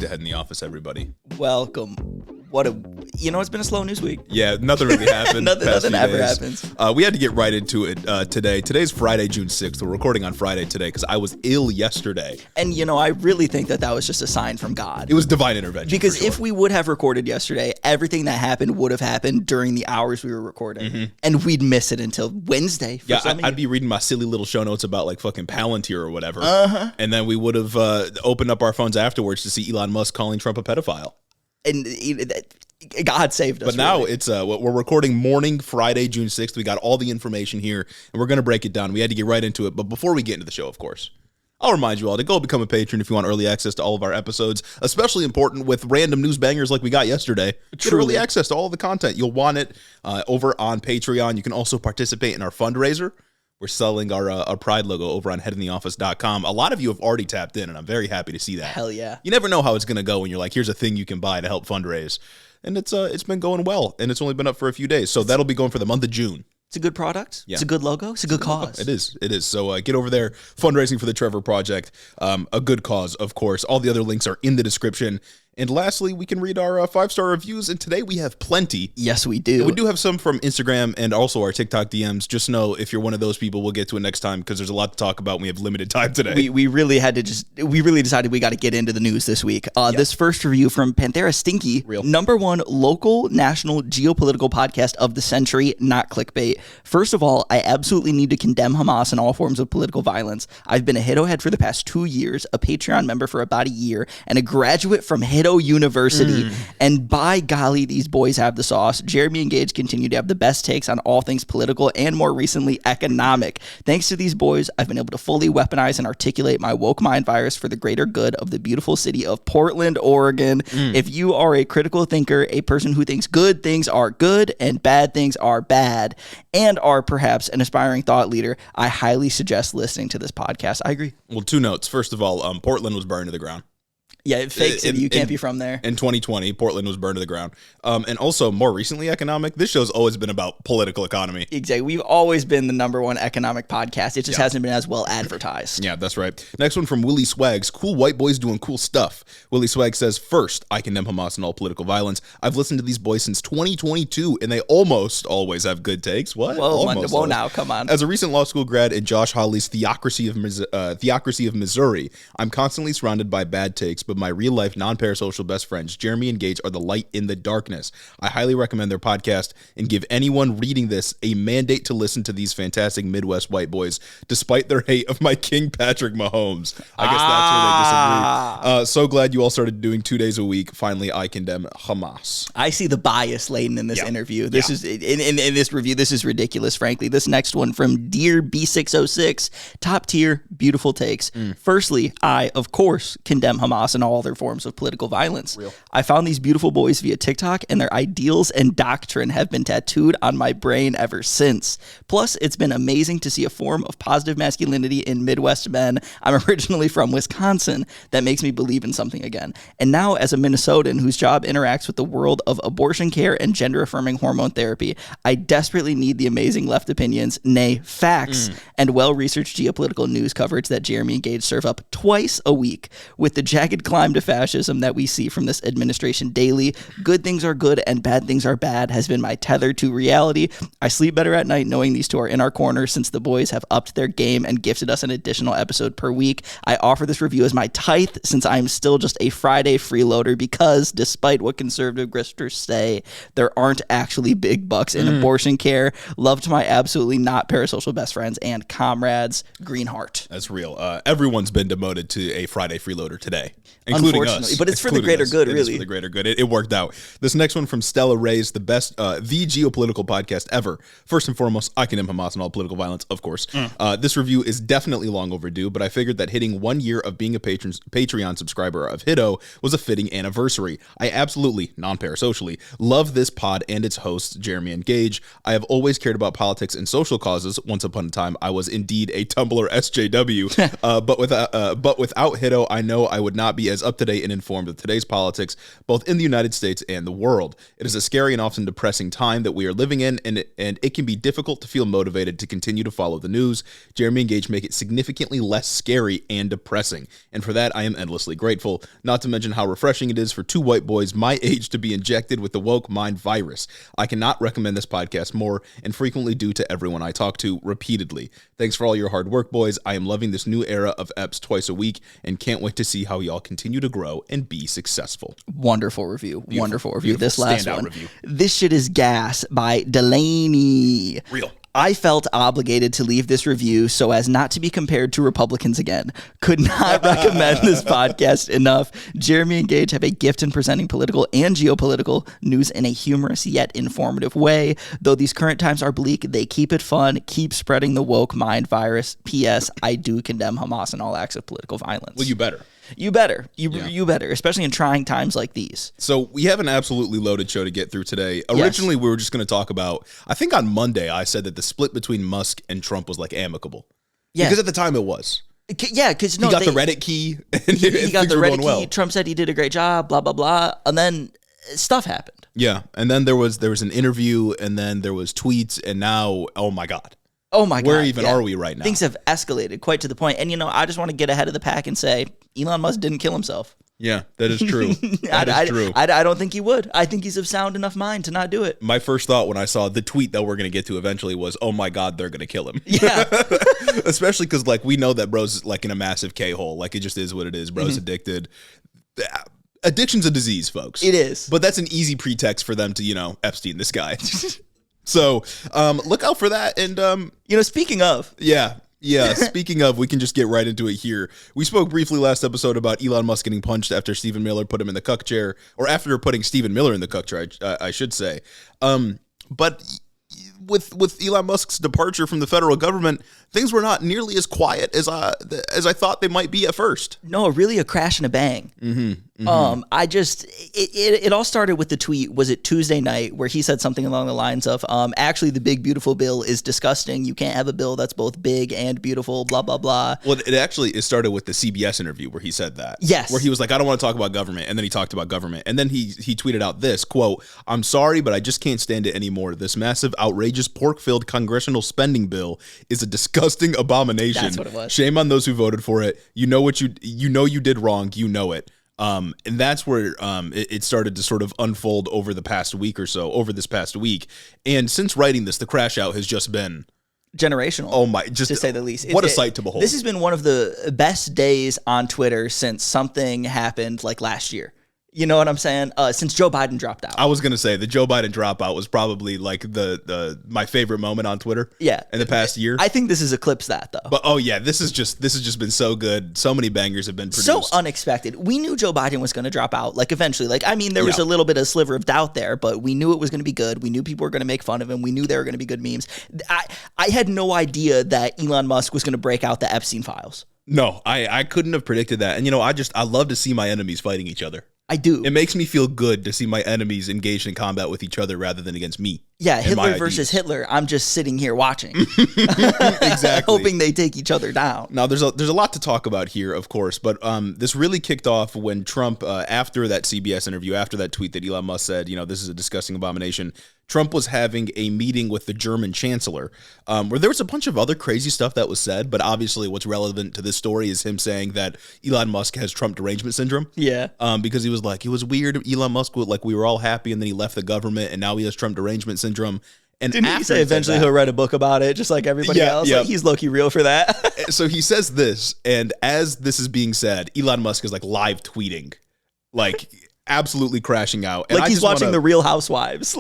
to Head in the Office, everybody. Welcome. It's been a slow news week. Yeah, nothing really happened. nothing ever happens. We had to get right into it today. Today's Friday, June 6th. We're recording on Friday today because I was ill yesterday. And, I really think that was just a sign from God. It was divine intervention. Because if we would have recorded yesterday, everything that happened would have happened during the hours we were recording. Mm-hmm. And we'd miss it until Wednesday. I'd be reading my silly little show notes about like fucking Palantir or whatever. And then we would have opened up our phones afterwards to see Elon Musk calling Trump a pedophile. And God saved us. But now it's we're recording morning Friday, June 6th. We got all the information here, and we're going to break it down. We had to get right into it. But before we get into the show, of course, I'll remind you all to go become a patron if you want early access to all of our episodes, especially important with random news bangers like we got yesterday. Get early access to all of the content. You'll want it over on Patreon. You can also participate in our fundraiser. We're selling our Pride logo over on headintheoffice.com. A lot of you have already tapped in, and I'm very happy to see that. Hell yeah. You never know how it's going to go when you're like, here's a thing you can buy to help fundraise. And it's been going well, and it's only been up for a few days. So that'll be going for the month of June. It's a good product. Yeah. It's a good logo. It's a good cause. It is. So get over there. Fundraising for the Trevor Project. A good cause, of course. All the other links are in the description. And lastly, we can read our 5-star reviews, and today we have plenty. Yes, we do. And we do have some from Instagram and also our TikTok DMs. Just know if you're one of those people, we'll get to it next time because there's a lot to talk about and we have limited time today. We really decided we got to get into the news this week. This first review from Panthera Stinky, number one local national geopolitical podcast of the century, not clickbait. First of all, I absolutely need to condemn Hamas and all forms of political violence. I've been a Hiddo head for the past 2 years, a Patreon member for about a year, and a graduate from Hiddo University, and by golly, these boys have the sauce. Jeremy and Gage continue to have the best takes on all things political and more recently economic. Thanks to these boys, I've been able to fully weaponize and articulate my woke mind virus for the greater good of the beautiful city of Portland, Oregon. If you are a critical thinker, a person who thinks good things are good and bad things are bad, and are perhaps an aspiring thought leader, I highly suggest listening to this podcast. I agree. Well, 2 notes. First of all, Portland was burned to the ground. Yeah, fake city. You can't be from there. In 2020, Portland was burned to the ground. And also, more recently, economic. This show's always been about political economy. Exactly. We've always been the number one economic podcast. It just hasn't been as well advertised. Yeah, that's right. Next one from Willie Swags. Cool white boys doing cool stuff. Willie Swag says, first, I condemn Hamas and all political violence. I've listened to these boys since 2022, and they almost always have good takes. What? Whoa, now, come on. As a recent law school grad in Josh Hawley's Theocracy of Missouri, I'm constantly surrounded by bad takes, but my real-life, non-parasocial best friends, Jeremy and Gage, are the light in the darkness. I highly recommend their podcast and give anyone reading this a mandate to listen to these fantastic Midwest white boys, despite their hate of my King Patrick Mahomes. I guess that's where they disagree. So glad you all started doing 2 days a week. Finally, I condemn Hamas. I see the bias laden in this interview. This is in this review. This is ridiculous, frankly. This next one from Dear B606, top tier, beautiful takes. Firstly, I, of course, condemn Hamas and all other forms of political violence. I found these beautiful boys via TikTok, and their ideals and doctrine have been tattooed on my brain ever since. Plus, it's been amazing to see a form of positive masculinity in Midwest men. I'm originally from Wisconsin. That makes me believe in something again. And now, as a Minnesotan whose job interacts with the world of abortion care and gender-affirming hormone therapy, I desperately need the amazing left opinions, nay, facts, and well-researched geopolitical news coverage that Jeremy and Gage serve up twice a week. With the jagged climb to fascism that we see from this administration daily, good things are good and bad things are bad has been my tether to reality. I sleep better at night knowing these two are in our corner since the boys have upped their game and gifted us an additional episode per week. I offer this review as my tithe since I am still just a Friday freeloader because, despite what conservative grifters say, there aren't actually big bucks in abortion care. Love to my absolutely not parasocial best friends and comrades, Greenheart. That's real. Everyone's been demoted to a Friday freeloader today, including us. But it's for the greater good, really. It is for the greater good. It worked out. This next one from Stella Reyes, the best, the geopolitical podcast ever. First and foremost, I condemn Hamas and all political violence, of course. This review is definitely long overdue, but I figured that hitting 1 year of being a Patreon subscriber of Hiddo was a fitting anniversary. I absolutely, non-parasocially, love this pod and its hosts, Jeremy and Gage. I have always cared about politics and social causes. Once upon a time, I was indeed a Tumblr SJW, but without Hiddo, I know I would not be as up-to-date and informed of today's politics, both in the United States and the world. It is a scary and often depressing time that we are living in, and it can be difficult to feel motivated to continue to follow the news. Jeremy and Gage make it significantly less scary and depressing, and for that I am endlessly grateful, not to mention how refreshing it is for two white boys my age to be injected with the woke mind virus. I cannot recommend this podcast more, and frequently do to everyone I talk to repeatedly. Thanks for all your hard work, boys. I am loving this new era of EPs twice a week and can't wait to see how y'all continue to grow and be successful. Wonderful review. Beautiful, wonderful review. Beautiful. This last one. Review. This shit is gas by Delaney. Real. I felt obligated to leave this review so as not to be compared to Republicans again. Could not recommend this podcast enough. Jeremy and Gage have a gift in presenting political and geopolitical news in a humorous yet informative way. Though these current times are bleak, they keep it fun, keep spreading the woke mind virus. P.S. I do condemn Hamas and all acts of political violence. Well, you better. You better. You better, especially in trying times like these. So we have an absolutely loaded show to get through today. Originally, we were just going to talk about, I think on Monday, I said that the split between Musk and Trump was like amicable. Yeah. Because at the time it was. Yeah, because no, he got the Reddit key. And he got the Reddit key. Well. Trump said he did a great job, blah, blah, blah. And then stuff happened. Yeah. And then there was an interview, and then there was tweets, and now, oh my God. Oh my God. Where even are we right now? Things have escalated quite to the point. And, I just want to get ahead of the pack and say Elon Musk didn't kill himself. Yeah, that is true. That is true. I don't think he would. I think he's of sound enough mind to not do it. My first thought when I saw the tweet that we're going to get to eventually was, oh my God, they're going to kill him. Yeah. Especially because, we know that bro's, in a massive K-hole. It just is what it is. Bro's addicted. Addiction's a disease, folks. It is. But that's an easy pretext for them to, Epstein this guy. So look out for that. And, speaking of. Yeah. Speaking of, we can just get right into it here. We spoke briefly last episode about Elon Musk getting punched after Stephen Miller put him in the cuck chair, or after putting Stephen Miller in the cuck chair, I should say. But with Elon Musk's departure from the federal government, things were not nearly as quiet as I thought they might be at first. No, really a crash and a bang. It all started with the tweet. Was it Tuesday night where he said something along the lines of, actually the big beautiful bill is disgusting. You can't have a bill that's both big and beautiful, blah, blah, blah. Well, it started with the CBS interview where he said that. Yes. Where he was like, I don't want to talk about government. And then he talked about government. And then he tweeted out this, quote, I'm sorry, but I just can't stand it anymore. This massive, outrageous, pork-filled congressional spending bill is a disgusting abomination. That's what it was. Shame on those who voted for it. You know you did wrong. You know it. And that's where it started to sort of unfold over this past week. And since writing this, the crash out has just been generational. Oh my, just to say the least. What a sight to behold. This has been one of the best days on Twitter since something happened last year. You know what I'm saying? Since Joe Biden dropped out. I was gonna say the Joe Biden dropout was probably my favorite moment on Twitter. Yeah. In the past year. I think this has eclipsed that though. But this has just been so good. So many bangers have been produced. So unexpected. We knew Joe Biden was gonna drop out. Eventually. There was a little bit of sliver of doubt there, but we knew it was gonna be good. We knew people were gonna make fun of him. We knew there were gonna be good memes. I had no idea that Elon Musk was gonna break out the Epstein files. No, I couldn't have predicted that. And I love to see my enemies fighting each other. I do. It makes me feel good to see my enemies engaged in combat with each other rather than against me. Yeah, Hitler versus Hitler. I'm just sitting here watching. Exactly. Hoping they take each other down. Now, there's a lot to talk about here, of course, but this really kicked off when Trump, after that CBS interview, after that tweet that Elon Musk said, this is a disgusting abomination, Trump was having a meeting with the German chancellor, where there was a bunch of other crazy stuff that was said, but obviously what's relevant to this story is him saying that Elon Musk has Trump derangement syndrome. Yeah. Because he was like, it was weird, Elon Musk, we were all happy, and then he left the government, and now he has Trump derangement syndrome. And didn't he say eventually he'll write a book about it, just like everybody else? Yeah. He's low-key real for that. So he says this, and as this is being said, Elon Musk is live tweeting, absolutely crashing out. And he's watching The Real Housewives.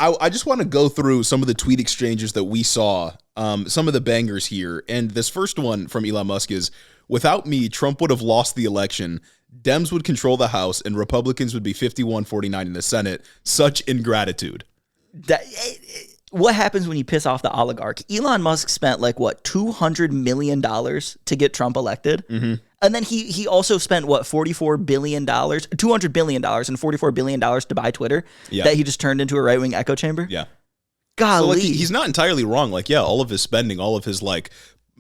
I just want to go through some of the tweet exchanges that we saw, some of the bangers here. And this first one from Elon Musk is, without me, Trump would have lost the election. Dems would control the House, and Republicans would be 51-49 in the Senate. Such ingratitude. What happens when you piss off the oligarch? Elon Musk spent $200 million to get Trump elected. Mm-hmm. And then he also spent $44 billion, $200 billion and $44 billion to buy Twitter that he just turned into a right-wing echo chamber. Yeah. Golly. So he's not entirely wrong. All of his spending, all of his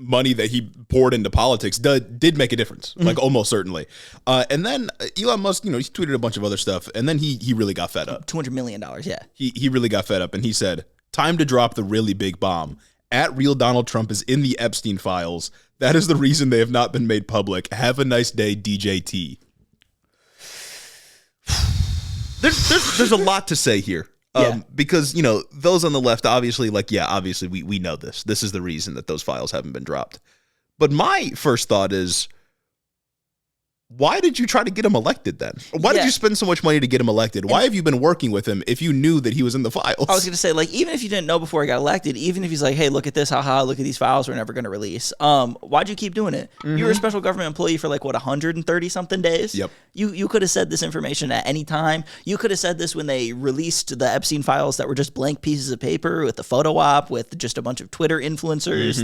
money that he poured into politics did make a difference, like almost certainly. And then Elon Musk, he tweeted a bunch of other stuff, and then he really got fed up. $200 million, yeah. He really got fed up, and he said, "Time to drop the really big bomb. At real Donald Trump is in the Epstein files. That is the reason they have not been made public. Have a nice day, DJT." There's a lot to say here. Because, those on the left, obviously, obviously we know this. This is the reason that those files haven't been dropped. But my first thought is, why did you try to get him elected then? Why did you spend so much money to get him elected? Why have you been working with him if you knew that he was in the files? I was going to say, even if you didn't know before he got elected, even if he's like, hey, look at this, haha, look at these files we're never going to release. Why'd you keep doing it? You were a special government employee for 130-something days? Yep. You could have said this information at any time. You could have said this when they released the Epstein files that were just blank pieces of paper with the photo op, with just a bunch of Twitter influencers.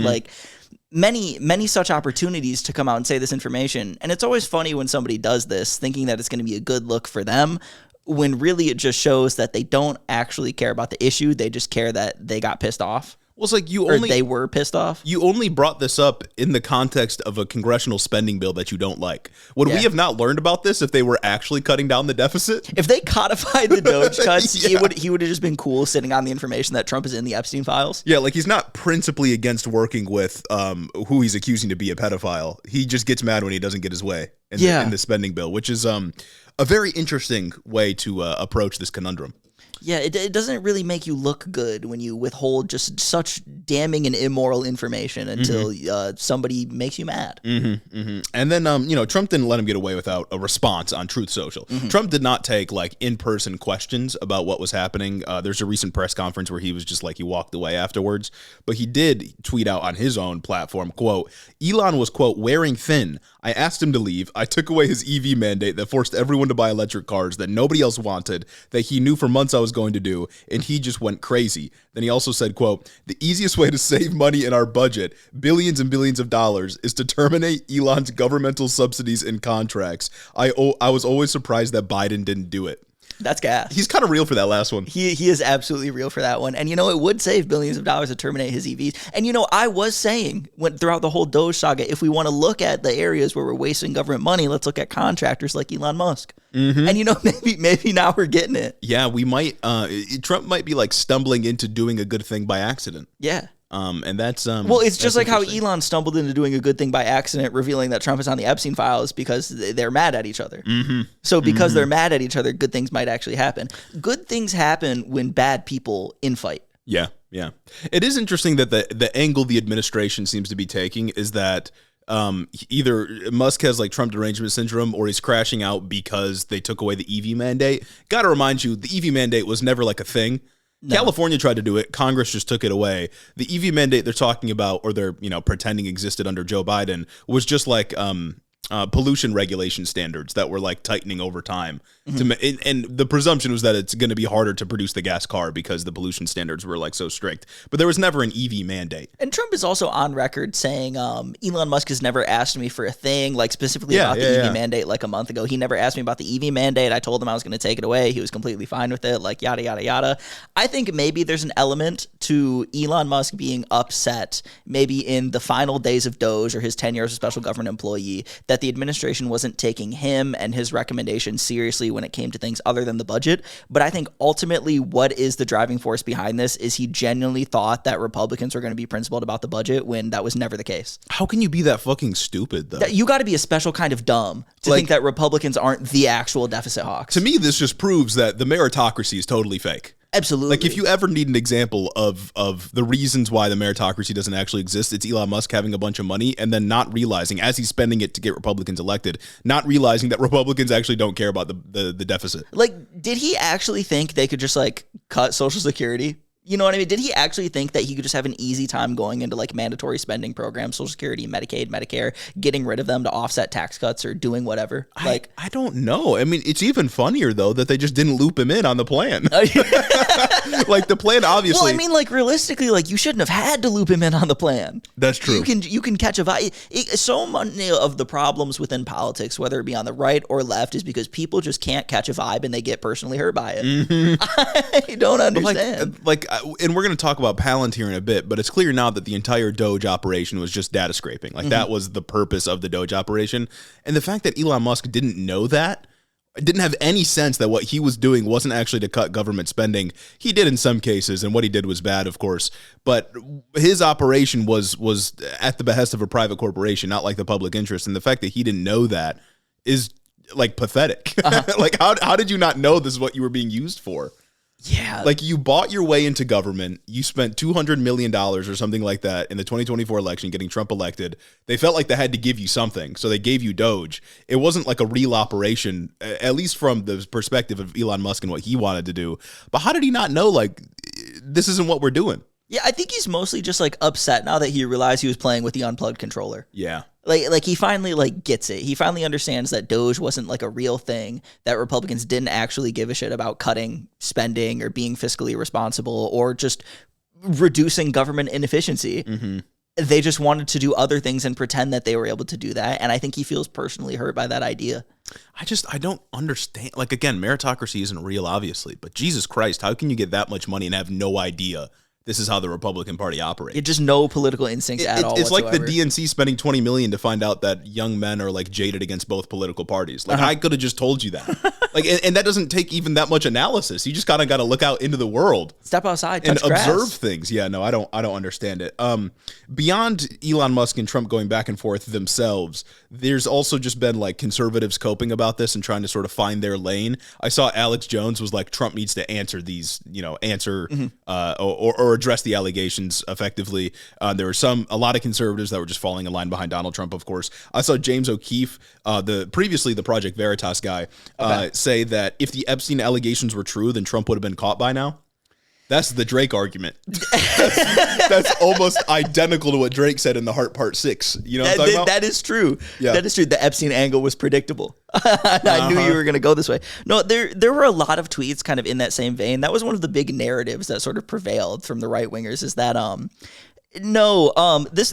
Many such opportunities to come out and say this information. And it's always funny when somebody does this thinking that it's going to be a good look for them, when really it just shows that they don't actually care about the issue. They just care that they got pissed off. Well, it's like they were pissed off. You only brought this up in the context of a congressional spending bill that you don't like. Would we have not learned about this if they were actually cutting down the deficit? If they codified the DOGE cuts, he would have just been cool sitting on the information that Trump is in the Epstein files. Yeah, he's not principally against working with who he's accusing to be a pedophile. He just gets mad when he doesn't get his way in the spending bill, which is a very interesting way to approach this conundrum. Yeah, it doesn't really make you look good when you withhold just such damning and immoral information until somebody makes you mad. And then, Trump didn't let him get away without a response on Truth Social. Trump did not take in-person questions about what was happening. There's a recent press conference where he was just he walked away afterwards, but he did tweet out on his own platform, quote, "Elon was, quote, wearing thin. I asked him to leave. I took away his EV mandate that forced everyone to buy electric cars that nobody else wanted, that he knew for months I was going to do, and he just went crazy." Then he also said, quote, "The easiest way to save money in our budget, billions and billions of dollars, is to terminate Elon's governmental subsidies and contracts. I was always surprised that Biden didn't do it." That's gas. He's kind of real for that last one. He is absolutely real for that one. And, it would save billions of dollars to terminate his EVs. And, I was saying throughout the whole DOGE saga, if we want to look at the areas where we're wasting government money, let's look at contractors like Elon Musk. And, maybe now we're getting it. Yeah, we might. Trump might be stumbling into doing a good thing by accident. Yeah. And that's well, it's just like how Elon stumbled into doing a good thing by accident, revealing that Trump is on the Epstein files because they're mad at each other. So because they're mad at each other, good things might actually happen. Good things happen when bad people infight. Yeah. It is interesting that the angle the administration seems to be taking is that either Musk has Trump derangement syndrome or he's crashing out because they took away the EV mandate. Got to remind you, the EV mandate was never a thing. No. California tried to do it. Congress just took it away. The EV mandate they're talking about, or they're pretending existed under Joe Biden, was just pollution regulation standards that were tightening over time. And the presumption was that it's going to be harder to produce the gas car because the pollution standards were so strict. But there was never an EV mandate. And Trump is also on record saying Elon Musk has never asked me for a thing, specifically about the EV mandate a month ago. He never asked me about the EV mandate. I told him I was going to take it away. He was completely fine with it, yada, yada, yada. I think maybe there's an element to Elon Musk being upset, maybe in the final days of DOGE or his tenure as a special government employee, that the administration wasn't taking him and his recommendations seriously when it came to things other than the budget. But I think ultimately what is the driving force behind this is he genuinely thought that Republicans were going to be principled about the budget when that was never the case. How can you be that fucking stupid, though? You got to be a special kind of dumb to think that Republicans aren't the actual deficit hawks. To me, this just proves that the meritocracy is totally fake. Absolutely. If you ever need an example of the reasons why the meritocracy doesn't actually exist, it's Elon Musk having a bunch of money and then not realizing, as he's spending it to get Republicans elected, not realizing that Republicans actually don't care about the deficit. Did he actually think they could just cut Social Security? You know what I mean? Did he actually think that he could just have an easy time going into mandatory spending programs, Social Security, Medicaid, Medicare, getting rid of them to offset tax cuts or doing whatever? I don't know. I mean, it's even funnier though that they just didn't loop him in on the plan. The plan obviously. Well, I mean, realistically, you shouldn't have had to loop him in on the plan. That's true. You can catch a vibe. So many of the problems within politics, whether it be on the right or left, is because people just can't catch a vibe and they get personally hurt by it. I don't understand. and we're going to talk about Palantir in a bit, but it's clear now that the entire DOGE operation was just data scraping. Like that was the purpose of the DOGE operation. And the fact that Elon Musk didn't know that, didn't have any sense that what he was doing wasn't actually to cut government spending. He did in some cases, and what he did was bad, of course. But his operation was at the behest of a private corporation, not like the public interest. And the fact that he didn't know that is like pathetic. Like how did you not know this is what you were being used for? Yeah. Like you bought your way into government. You spent $200 million or something like that in the 2024 election getting Trump elected. They felt like they had to give you something. So they gave you DOGE. It wasn't like a real operation, at least from the perspective of Elon Musk and what he wanted to do. But how did he not know, like, this isn't what we're doing? Yeah, I think he's mostly just like upset now that he realized he was playing with the unplugged controller. Yeah. Like he finally like gets it. He finally understands that DOGE wasn't like a real thing, that Republicans didn't actually give a shit about cutting spending or being fiscally responsible or just reducing government inefficiency. They just wanted to do other things and pretend that they were able to do that. And I think he feels personally hurt by that idea. I don't understand. Like, again, meritocracy isn't real, obviously, but Jesus Christ, how can you get that much money and have no idea this is how the Republican Party operates? Just no political instincts at all. It's whatsoever. like the DNC spending $20 million to find out that young men are like jaded against both political parties. Like I could have just told you that. Like, and that doesn't take even that much analysis. You just kind of got to look out into the world, step outside, and touch grass. observe things. Yeah, no, I don't understand it. Beyond Elon Musk and Trump going back and forth themselves, there's also just been like conservatives coping about this and trying to sort of find their lane. I saw Alex Jones was like, Trump needs to answer these, or address the allegations effectively. There were a lot of conservatives that were just falling in line behind Donald Trump, of course. I saw James O'Keefe, previously the Project Veritas guy, say that if the Epstein allegations were true, then Trump would have been caught by now. That's the Drake argument. That's almost identical to what Drake said in The Heart Part 6. You know what I'm talking about? That is true. Yeah. That is true. The Epstein angle was predictable. I knew you were going to go this way. No, there were a lot of tweets kind of in that same vein. That was one of the big narratives that sort of prevailed from the right wingers, is that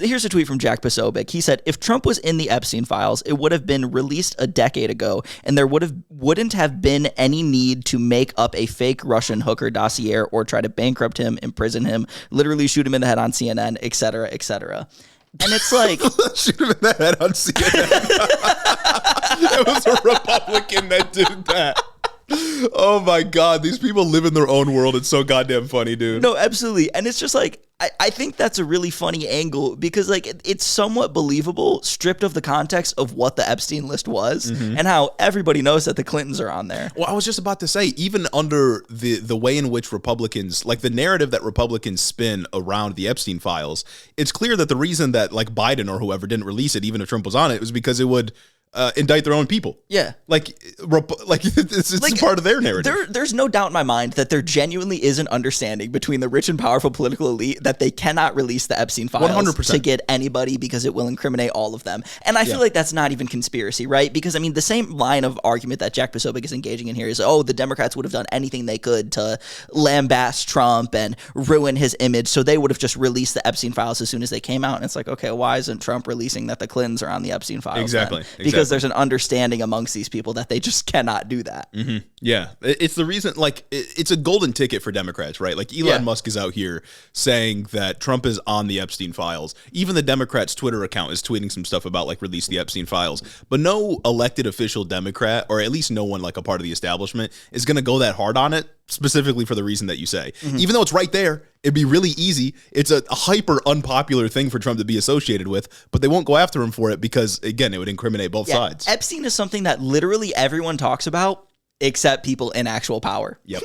here's a tweet from Jack Posobiec. He said, if Trump was in the Epstein files, it would have been released a decade ago, and there wouldn't have been any need to make up a fake Russian hooker dossier or try to bankrupt him, imprison him, literally shoot him in the head on CNN, et cetera, et cetera. And it's like... shoot him in the head on CNN. It was a Republican that did that. Oh my God, these people live in their own world. It's so goddamn funny, dude. No, absolutely. And it's just like, I think that's a really funny angle because like it's somewhat believable stripped of the context of what the Epstein list was and how everybody knows that the Clintons are on there. Well, I was just about to say, even under the way in which Republicans, like the narrative that Republicans spin around the Epstein files, it's clear that the reason that like Biden or whoever didn't release it, even if Trump was on it, was because it would indict their own people. Yeah. It's part of their narrative. There's no doubt in my mind that there genuinely is an understanding between the rich and powerful political elite that they cannot release the Epstein files 100%. to get anybody because it will incriminate all of them. And I feel like that's not even conspiracy, right? Because I mean, the same line of argument that Jack Posobiec is engaging in here is, the Democrats would have done anything they could to lambast Trump and ruin his image, so they would have just released the Epstein files as soon as they came out. And it's like, okay, why isn't Trump releasing that the Clintons are on the Epstein files? Exactly. Because there's an understanding amongst these people that they just cannot do that. Mm-hmm. Yeah. It's the reason, like, it's a golden ticket for Democrats, right? Like, Elon Musk is out here saying that Trump is on the Epstein files. Even the Democrats' Twitter account is tweeting some stuff about, like, release the Epstein files. But no elected official Democrat, or at least no one, like, a part of the establishment, is going to go that hard on it, specifically for the reason that you say. Even though it's right there, it'd be really easy. It's a hyper unpopular thing for Trump to be associated with, but they won't go after him for it because, again, it would incriminate both sides. Epstein is something that literally everyone talks about except people in actual power. Yep.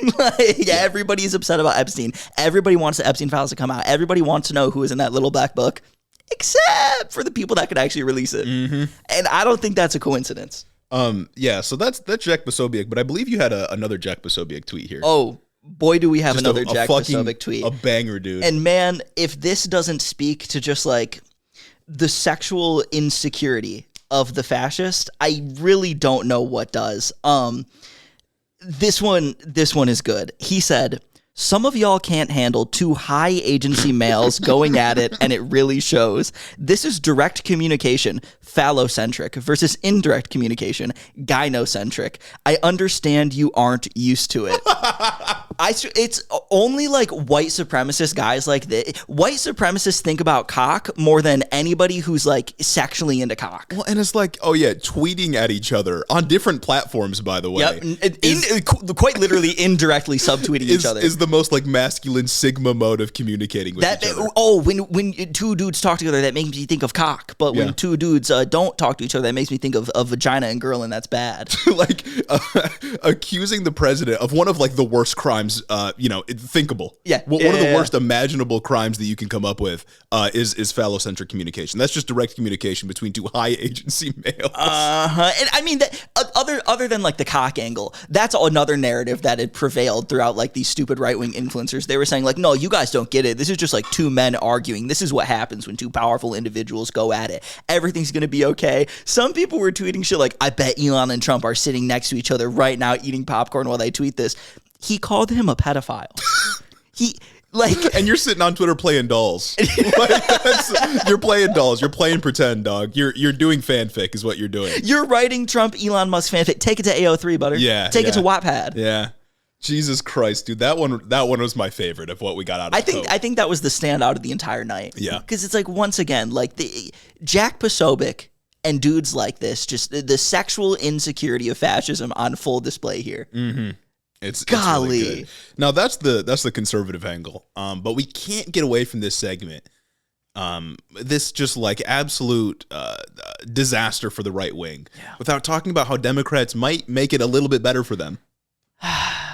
Everybody's upset about Epstein. Everybody wants the Epstein files to come out. Everybody wants to know who is in that little black book, except for the people that could actually release it. And I don't think that's a coincidence. So that's Jack Posobiec, but I believe you had another Jack Posobiec tweet here. Oh, boy, do we have Just another a Jack Posobiec tweet. A banger, dude. And man, if this doesn't speak to just like the sexual insecurity of the fascist, I really don't know what does. This one is good. He said, "Some of y'all can't handle two high agency males going at it, and it really shows. This is direct communication, phallocentric, versus indirect communication, gynocentric. I understand you aren't used to it." It's only like white supremacist guys like this. White supremacists think about cock more than anybody who's like sexually into cock. Well, and it's like, oh yeah, tweeting at each other on different platforms, by the way. Yep, quite literally indirectly subtweeting each other. Is the most like masculine Sigma mode of communicating with each other. Oh, when two dudes talk together, that makes me think of cock. But when two dudes don't talk to each other, that makes me think of vagina and girl, and that's bad. Like accusing the president of one of like the worst crimes, thinkable. Yeah. One of the worst imaginable crimes that you can come up with is phallocentric communication. That's just direct communication between two high agency males. And I mean, other than like the cock angle, that's another narrative that had prevailed throughout like these stupid right-wing influencers. They were saying like, no, you guys don't get it. This is just like two men arguing. This is what happens when two powerful individuals go at it. Everything's going to be okay. Some people were tweeting shit like, I bet Elon and Trump are sitting next to each other right now eating popcorn while they tweet this. He called him a pedophile. And you're sitting on Twitter playing dolls. You're playing dolls. You're playing pretend, dog. You're doing fanfic is what you're doing. You're writing Trump Elon Musk fanfic. Take it to AO3, butter. Yeah. Take it to Wattpad. Yeah. Jesus Christ, dude. That one was my favorite of what we got out of I think that was the standout of the entire night. Yeah. Because it's like, once again, like the Jack Posobiec and dudes like this, just the sexual insecurity of fascism on full display here. Mm-hmm. It's golly. Really good. Now that's the conservative angle. But we can't get away from this segment. This just like absolute disaster for the right wing without talking about how Democrats might make it a little bit better for them.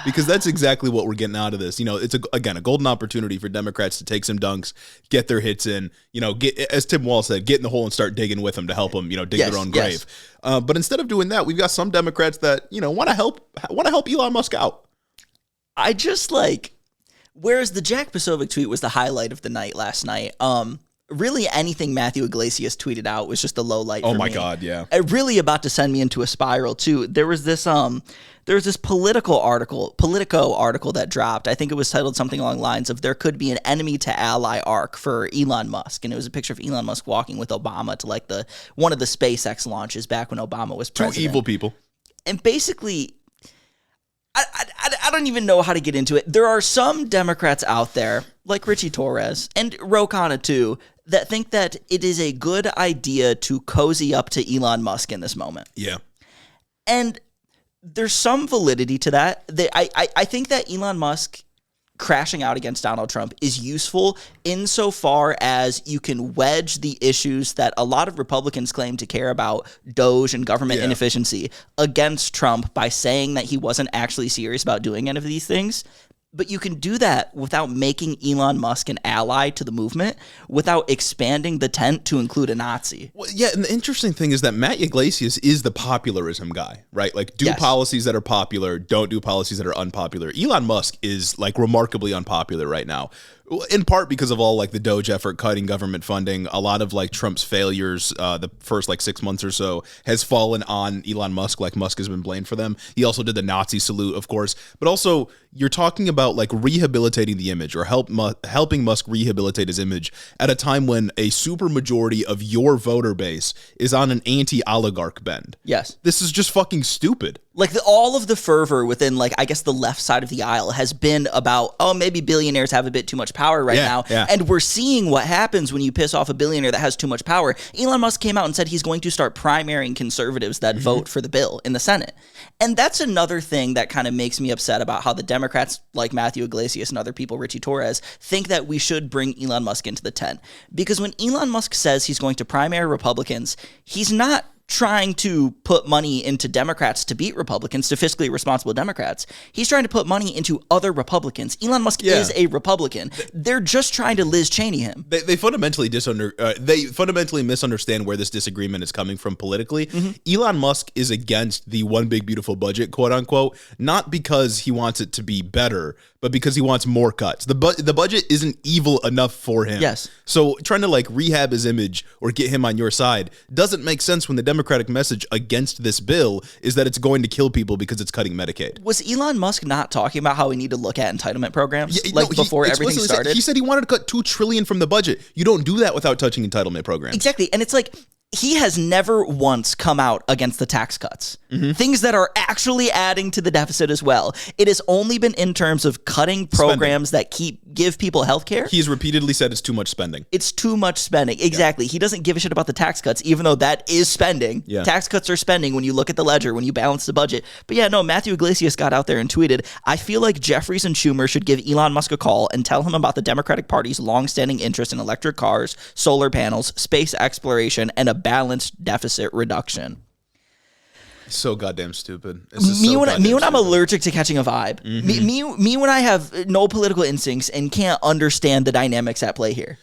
Because that's exactly what we're getting out of this. It's a golden opportunity for Democrats to take some dunks, get their hits in, get, as Tim Wall said, get in the hole and start digging with them to help them, dig their own grave. But instead of doing that, we've got some Democrats that, want to help Elon Musk out. I just whereas the Jack Posobiec tweet was the highlight of the night last night. Really anything Matthew Iglesias tweeted out was just a low light for me. Oh my God, yeah. Really about to send me into a spiral too. There was this Politico article that dropped. I think it was titled something along the lines of there could be an enemy to ally arc for Elon Musk. And it was a picture of Elon Musk walking with Obama to like one of the SpaceX launches back when Obama was president. Two evil people. And basically, I don't even know how to get into it. There are some Democrats out there, like Richie Torres and Ro Khanna too, that think that it is a good idea to cozy up to Elon Musk in this moment. Yeah. And there's some validity to that. I think that Elon Musk crashing out against Donald Trump is useful insofar as you can wedge the issues that a lot of Republicans claim to care about, DOGE and government inefficiency, against Trump by saying that he wasn't actually serious about doing any of these things. But you can do that without making Elon Musk an ally to the movement, without expanding the tent to include a Nazi. Well, yeah, and the interesting thing is that Matt Iglesias is the popularism guy, right? Like, do policies that are popular, don't do policies that are unpopular. Elon Musk is, like, remarkably unpopular right now. In part because of all like the DOGE effort, cutting government funding, a lot of like Trump's failures, the first like 6 months or so, has fallen on Elon Musk. Like Musk has been blamed for them. He also did the Nazi salute, of course. But also, you're talking about like rehabilitating the image or helping Musk rehabilitate his image at a time when a super majority of your voter base is on an anti-oligarch bend. Yes. This is just fucking stupid. Like all of the fervor within like, I guess the left side of the aisle has been about, oh, maybe billionaires have a bit too much power right now. Yeah. And we're seeing what happens when you piss off a billionaire that has too much power. Elon Musk came out and said he's going to start primarying conservatives that vote for the bill in the Senate. And that's another thing that kind of makes me upset about how the Democrats like Matthew Iglesias and other people, Richie Torres, think that we should bring Elon Musk into the tent. Because when Elon Musk says he's going to primary Republicans, he's not trying to put money into Democrats to beat Republicans, to fiscally responsible Democrats. He's trying to put money into other Republicans. Elon Musk is a Republican. They're just trying to Liz Cheney him. They fundamentally misunderstand where this disagreement is coming from politically. Elon Musk is against the one big beautiful budget, quote unquote, not because he wants it to be better, but because he wants more cuts. The budget isn't evil enough for him. Yes. So trying to like rehab his image or get him on your side doesn't make sense when the Democratic message against this bill is that it's going to kill people because it's cutting Medicaid. Was Elon Musk not talking about how we need to look at entitlement programs before everything started? He said he wanted to cut $2 trillion from the budget. You don't do that without touching entitlement programs. Exactly. And it's like, he has never once come out against the tax cuts. Things that are actually adding to the deficit as well. It has only been in terms of cutting programs that give people health care. He's repeatedly said it's too much spending. It's too much spending. Exactly. Yeah. He doesn't give a shit about the tax cuts, even though that is spending. Yeah. Tax cuts are spending when you look at the ledger, when you balance the budget. But yeah, no, Matthew Iglesias got out there and tweeted, I feel like Jeffries and Schumer should give Elon Musk a call and tell him about the Democratic Party's longstanding interest in electric cars, solar panels, space exploration, and a balanced deficit reduction. So goddamn stupid. Me when I'm allergic to catching a vibe. Me when I have no political instincts and can't understand the dynamics at play here.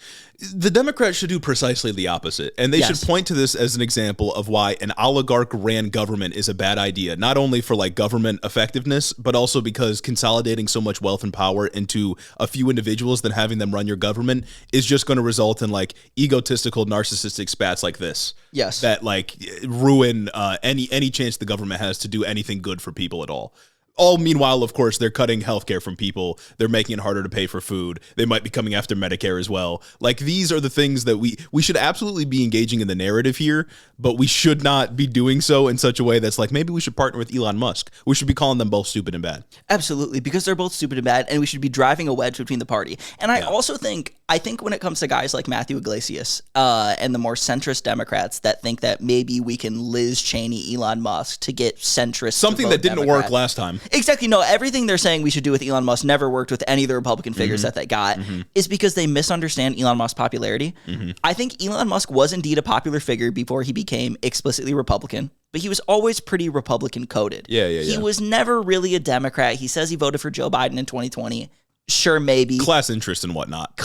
The Democrats should do precisely the opposite, and they should point to this as an example of why an oligarch-ran government is a bad idea, not only for like government effectiveness, but also because consolidating so much wealth and power into a few individuals than having them run your government is just going to result in like egotistical, narcissistic spats like this. Yes, that like ruin any chance the government has to do anything good for people at all. All meanwhile, of course, they're cutting healthcare from people. They're making it harder to pay for food. They might be coming after Medicare as well. Like, these are the things that we should absolutely be engaging in the narrative here, but we should not be doing so in such a way that's like, maybe we should partner with Elon Musk. We should be calling them both stupid and bad. Absolutely, because they're both stupid and bad, and we should be driving a wedge between the party. And I also think when it comes to guys like Matthew Iglesias and the more centrist Democrats that think that maybe we can Liz Cheney, Elon Musk to get centrist something that didn't work last time. Exactly. No, everything they're saying we should do with Elon Musk never worked with any of the Republican figures that they got is because they misunderstand Elon Musk's popularity. I think Elon Musk was indeed a popular figure before he became explicitly Republican, but he was always pretty Republican coded. He was never really a Democrat. He says he voted for Joe Biden in 2020. Sure, maybe. Class interest and whatnot.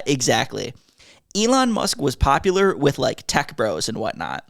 Exactly. Elon Musk was popular with like tech bros and whatnot.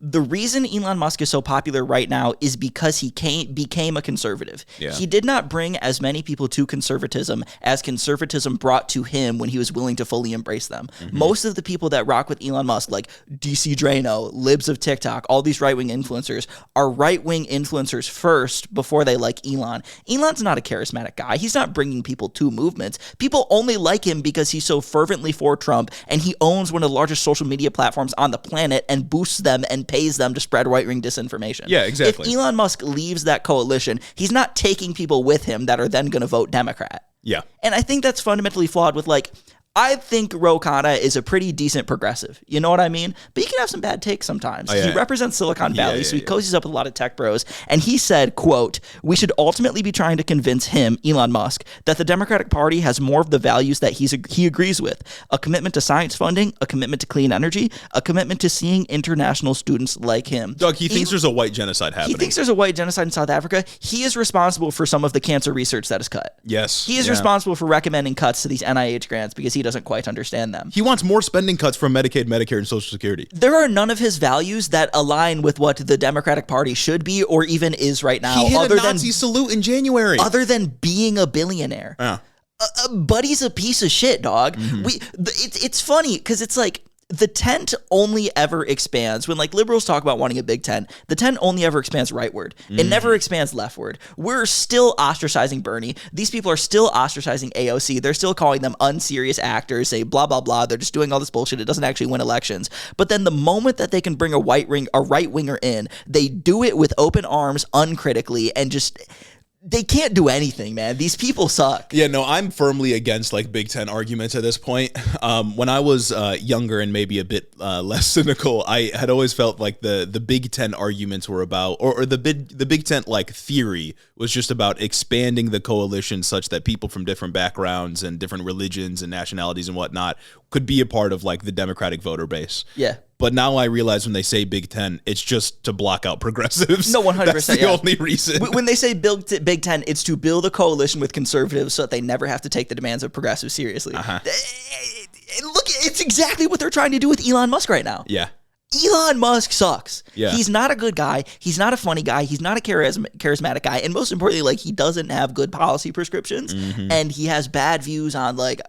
The reason Elon Musk is so popular right now is because he became a conservative. He did not bring as many people to conservatism as conservatism brought to him when he was willing to fully embrace them. Most of the people that rock with Elon Musk, like DC Drano, Libs of TikTok, all these right-wing influencers, are right-wing influencers first before they like Elon. Elon's not a charismatic guy. He's not bringing people to movements. People only like him because he's so fervently for Trump, and he owns one of the largest social media platforms on the planet and boosts them and pays them to spread right-wing disinformation. Yeah, exactly. If Elon Musk leaves that coalition, he's not taking people with him that are then going to vote Democrat. Yeah. And I think that's fundamentally flawed with like, I think Ro Khanna is a pretty decent progressive. You know what I mean? But he can have some bad takes sometimes. He represents Silicon Valley, so he cozies up with a lot of tech bros. And he said, quote, we should ultimately be trying to convince him, Elon Musk, that the Democratic Party has more of the values that he agrees with. A commitment to science funding, a commitment to clean energy, a commitment to seeing international students like him. Doug, he thinks there's a white genocide happening. He thinks there's a white genocide in South Africa. He is responsible for some of the cancer research that is cut. Yes. He is responsible for recommending cuts to these NIH grants because he doesn't quite understand them. He wants more spending cuts from Medicaid, Medicare, and Social Security. There are none of his values that align with what the Democratic Party should be or even is right now. He hit a Nazi salute in January. Other than being a billionaire. Yeah. Buddy's a piece of shit, dog. It's funny because it's like, the tent only ever expands when like liberals talk about wanting a big tent. The tent only ever expands rightward. It never expands leftward. We're still ostracizing Bernie. These people are still ostracizing AOC. They're still calling them unserious actors, say blah, blah, blah. They're just doing all this bullshit. It doesn't actually win elections. But then the moment that they can bring a right winger in, they do it with open arms, uncritically, and just... They can't do anything, man. These people suck. Yeah, no, I'm firmly against like Big Ten arguments at this point. When I was younger and maybe a bit less cynical, I had always felt like the Big Ten arguments were about, or the Big Ten like theory was just about expanding the coalition such that people from different backgrounds and different religions and nationalities and whatnot could be a part of like the Democratic voter base. Yeah. But now I realize when they say Big Ten, it's just to block out progressives. No, 100%. That's the only reason. When they say Big Ten, it's to build a coalition with conservatives so that they never have to take the demands of progressives seriously. Look, it's exactly what they're trying to do with Elon Musk right now. Yeah. Elon Musk sucks. Yeah. He's not a good guy. He's not a funny guy. He's not a charismatic guy. And most importantly, like, he doesn't have good policy prescriptions. And he has bad views on, like,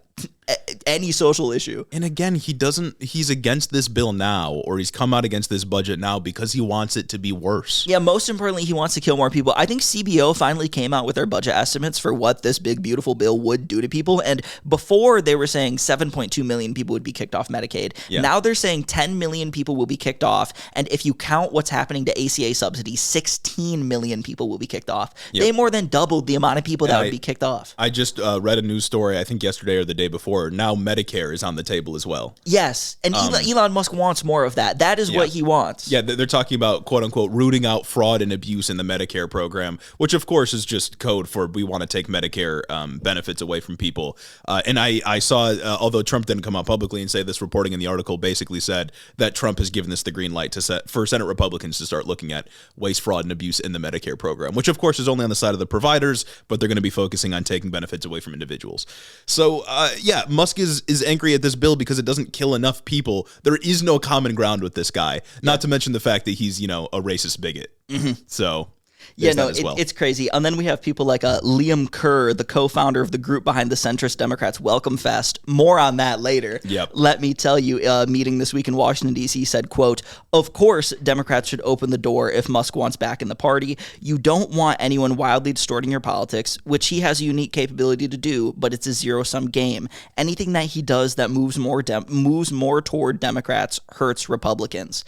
any social issue. And again, he's against this bill now, or he's come out against this budget now because he wants it to be worse. Yeah, most importantly, he wants to kill more people. I think CBO finally came out with their budget estimates for what this big, beautiful bill would do to people. And before they were saying 7.2 million people would be kicked off Medicaid. Yeah. Now they're saying 10 million people will be kicked off. And if you count what's happening to ACA subsidies, 16 million people will be kicked off. Yep. They more than doubled the amount of people that would be kicked off. I just read a news story, I think yesterday or the day before. Now Medicare is on the table as well. Yes, and Elon Musk wants more of that. That is what he wants. Yeah, they're talking about, quote unquote, rooting out fraud and abuse in the Medicare program, which of course is just code for we want to take Medicare benefits away from people. And I saw, although Trump didn't come out publicly and say this, reporting in the article basically said that Trump has given this the green light for Senate Republicans to start looking at waste, fraud, and abuse in the Medicare program, which of course is only on the side of the providers, but they're going to be focusing on taking benefits away from individuals. So Musk is angry at this bill because it doesn't kill enough people. There is no common ground with this guy, not to mention the fact that he's, a racist bigot. Mm-hmm. So yeah, no, it's crazy. And then we have people like Liam Kerr, the co-founder of the group behind the centrist Democrats Welcome Fest. More on that later. Yep. Let me tell you, meeting this week in Washington, D.C. said, quote, "Of course, Democrats should open the door if Musk wants back in the party. You don't want anyone wildly distorting your politics, which he has a unique capability to do, but it's a zero-sum game. Anything that he does that moves more toward Democrats hurts Republicans."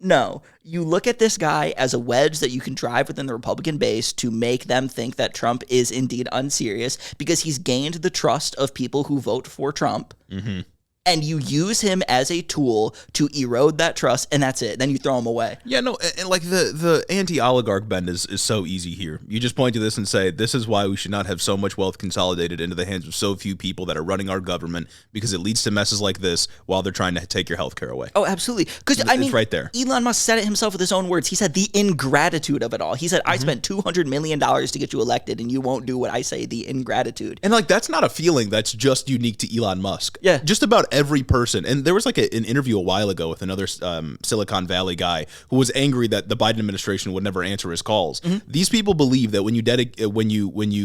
No, you look at this guy as a wedge that you can drive within the Republican base to make them think that Trump is indeed unserious because he's gained the trust of people who vote for Trump. Mm-hmm. And you use him as a tool to erode that trust, and that's it. Then you throw him away. Yeah, no, and like the anti-oligarch bend is so easy here. You just point to this and say, this is why we should not have so much wealth consolidated into the hands of so few people that are running our government, because it leads to messes like this while they're trying to take your health care away. Oh, absolutely. Because it's right there. Elon Musk said it himself with his own words. He said the ingratitude of it all. He said, I spent $200 million to get you elected, and you won't do what I say, the ingratitude. And like, that's not a feeling that's just unique to Elon Musk. Yeah. Just about every person. And there was like an interview a while ago with another Silicon Valley guy who was angry that the Biden administration would never answer his calls. Mm-hmm. These people believe that when you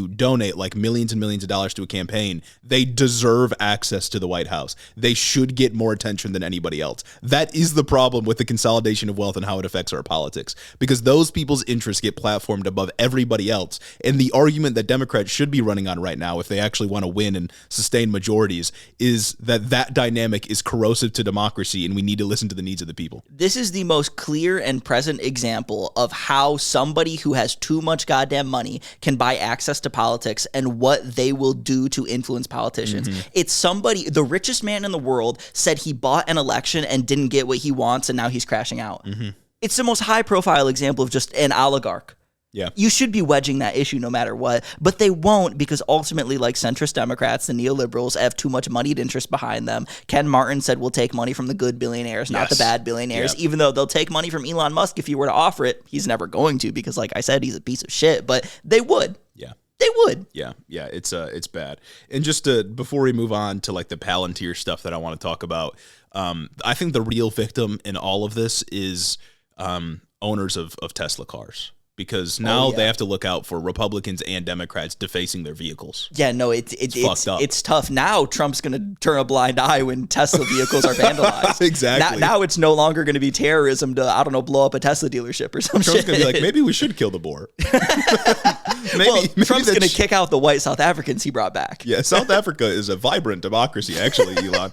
donate like millions and millions of dollars to a campaign, they deserve access to the White House. They should get more attention than anybody else. That is the problem with the consolidation of wealth and how it affects our politics, because those people's interests get platformed above everybody else. And the argument that Democrats should be running on right now, if they actually want to win and sustain majorities, is that dynamic is corrosive to democracy, and we need to listen to the needs of the people. This is the most clear and present example of how somebody who has too much goddamn money can buy access to politics and what they will do to influence politicians. Mm-hmm. It's somebody, the richest man in the world, said he bought an election and didn't get what he wants, and now he's crashing out. Mm-hmm. It's the most high-profile example of just an oligarch. Yeah. You should be wedging that issue no matter what, but they won't, because ultimately, like centrist Democrats, the neoliberals have too much moneyed interest behind them. Ken Martin said we'll take money from the good billionaires, not the bad billionaires, even though they'll take money from Elon Musk if you were to offer it. He's never going to, because like I said, he's a piece of shit, but they would. Yeah. They would. Yeah, it's bad. And just before we move on to like the Palantir stuff that I want to talk about, I think the real victim in all of this is owners of Tesla cars. Because now they have to look out for Republicans and Democrats defacing their vehicles. Yeah, no, it's tough. Now Trump's going to turn a blind eye when Tesla vehicles are vandalized. Exactly. Now it's no longer going to be terrorism to, I don't know, blow up a Tesla dealership or some shit. Trump's going to be like, maybe we should kill the boar. maybe Trump's going to kick out the white South Africans he brought back. Yeah, South Africa is a vibrant democracy, actually, Elon.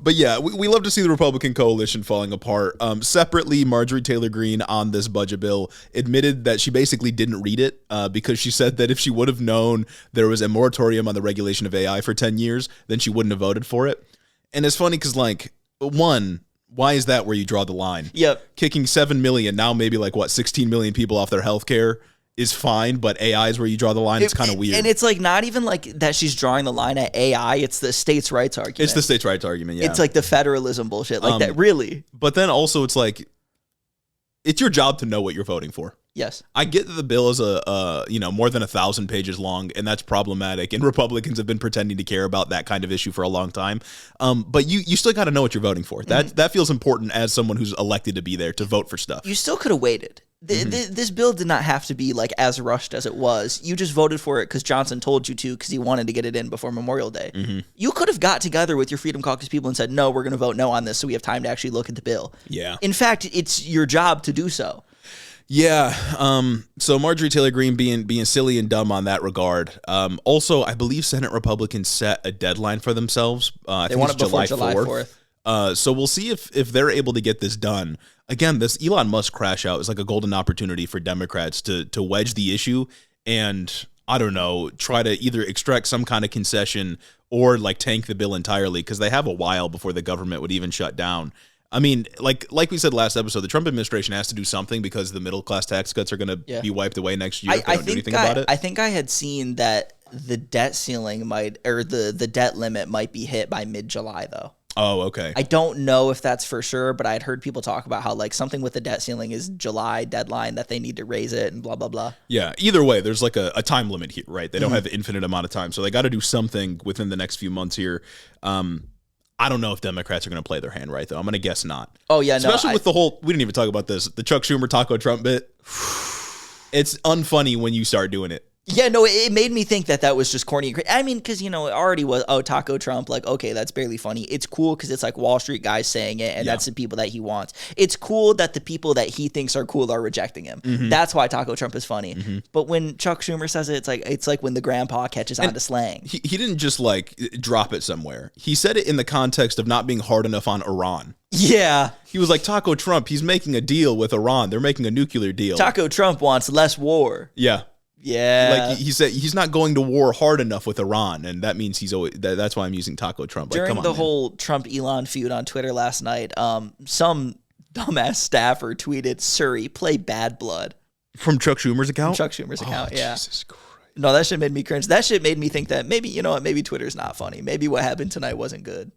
But yeah, we love to see the Republican coalition falling apart. Separately, Marjorie Taylor Greene on this budget bill admitted that she basically didn't read it because she said that if she would have known there was a moratorium on the regulation of AI for 10 years, then she wouldn't have voted for it. And it's funny because, like, one, why is that where you draw the line? Yep. Kicking 7 million, now maybe like, 16 million people off their health care is fine, but AI is where you draw the line. It's kind of weird. And it's like not even like that she's drawing the line at AI. It's the states' rights argument. It's the states' rights argument, yeah. It's like the federalism bullshit. Like that, really. But then also it's like, it's your job to know what you're voting for. Yes. I get that the bill is more than 1,000 pages long, and that's problematic. And Republicans have been pretending to care about that kind of issue for a long time. But you still got to know what you're voting for. That feels important as someone who's elected to be there to vote for stuff. You still could have waited. This bill did not have to be like as rushed as it was. You just voted for it because Johnson told you to because he wanted to get it in before Memorial Day. You could have got together with your Freedom Caucus people and said, no, we're going to vote no on this so we have time to actually look at the bill. Yeah. In fact, it's your job to do so. Yeah. So Marjorie Taylor Greene being silly and dumb on that regard. Also, I believe Senate Republicans set a deadline for themselves. I think it's July 4th. So we'll see if they're able to get this done. Again, this Elon Musk crash out is like a golden opportunity for Democrats to wedge the issue and, I don't know, try to either extract some kind of concession or like tank the bill entirely because they have a while before the government would even shut down. I mean, like we said last episode, the Trump administration has to do something because the middle class tax cuts are going to be wiped away next year if they don't do anything about it. I think I had seen that the debt ceiling the debt limit might be hit by mid-July though. Oh, okay. I don't know if that's for sure, but I had heard people talk about how like something with the debt ceiling is July deadline that they need to raise it and blah, blah, blah. Yeah. Either way, there's like a time limit here, right? They don't have an infinite amount of time. So they got to do something within the next few months here. I don't know if Democrats are going to play their hand right, though. I'm going to guess not. Oh, yeah. Especially with the whole, we didn't even talk about this, the Chuck Schumer Taco Trump bit. It's unfunny when you start doing it. Yeah, no, it made me think that was just corny and crazy. I mean, because, it already was, Taco Trump, like, okay, that's barely funny. It's cool because it's like Wall Street guys saying it, and that's the people that he wants. It's cool that the people that he thinks are cool are rejecting him. That's why Taco Trump is funny. But when Chuck Schumer says it, it's like when the grandpa catches on to slang. He didn't just, like, drop it somewhere. He said it in the context of not being hard enough on Iran. Yeah. He was like, Taco Trump, he's making a deal with Iran. They're making a nuclear deal. Taco Trump wants less war. Yeah. Yeah, like he said, he's not going to war hard enough with Iran, and that means he's always. That's why I'm using Taco Trump. During the whole Trump Elon feud on Twitter last night, some dumbass staffer tweeted, "Surrey, play Bad Blood." From Chuck Schumer's account. From Chuck Schumer's account, yeah. Jesus Christ. No, that shit made me cringe. That shit made me think that maybe maybe Twitter's not funny. Maybe what happened tonight wasn't good.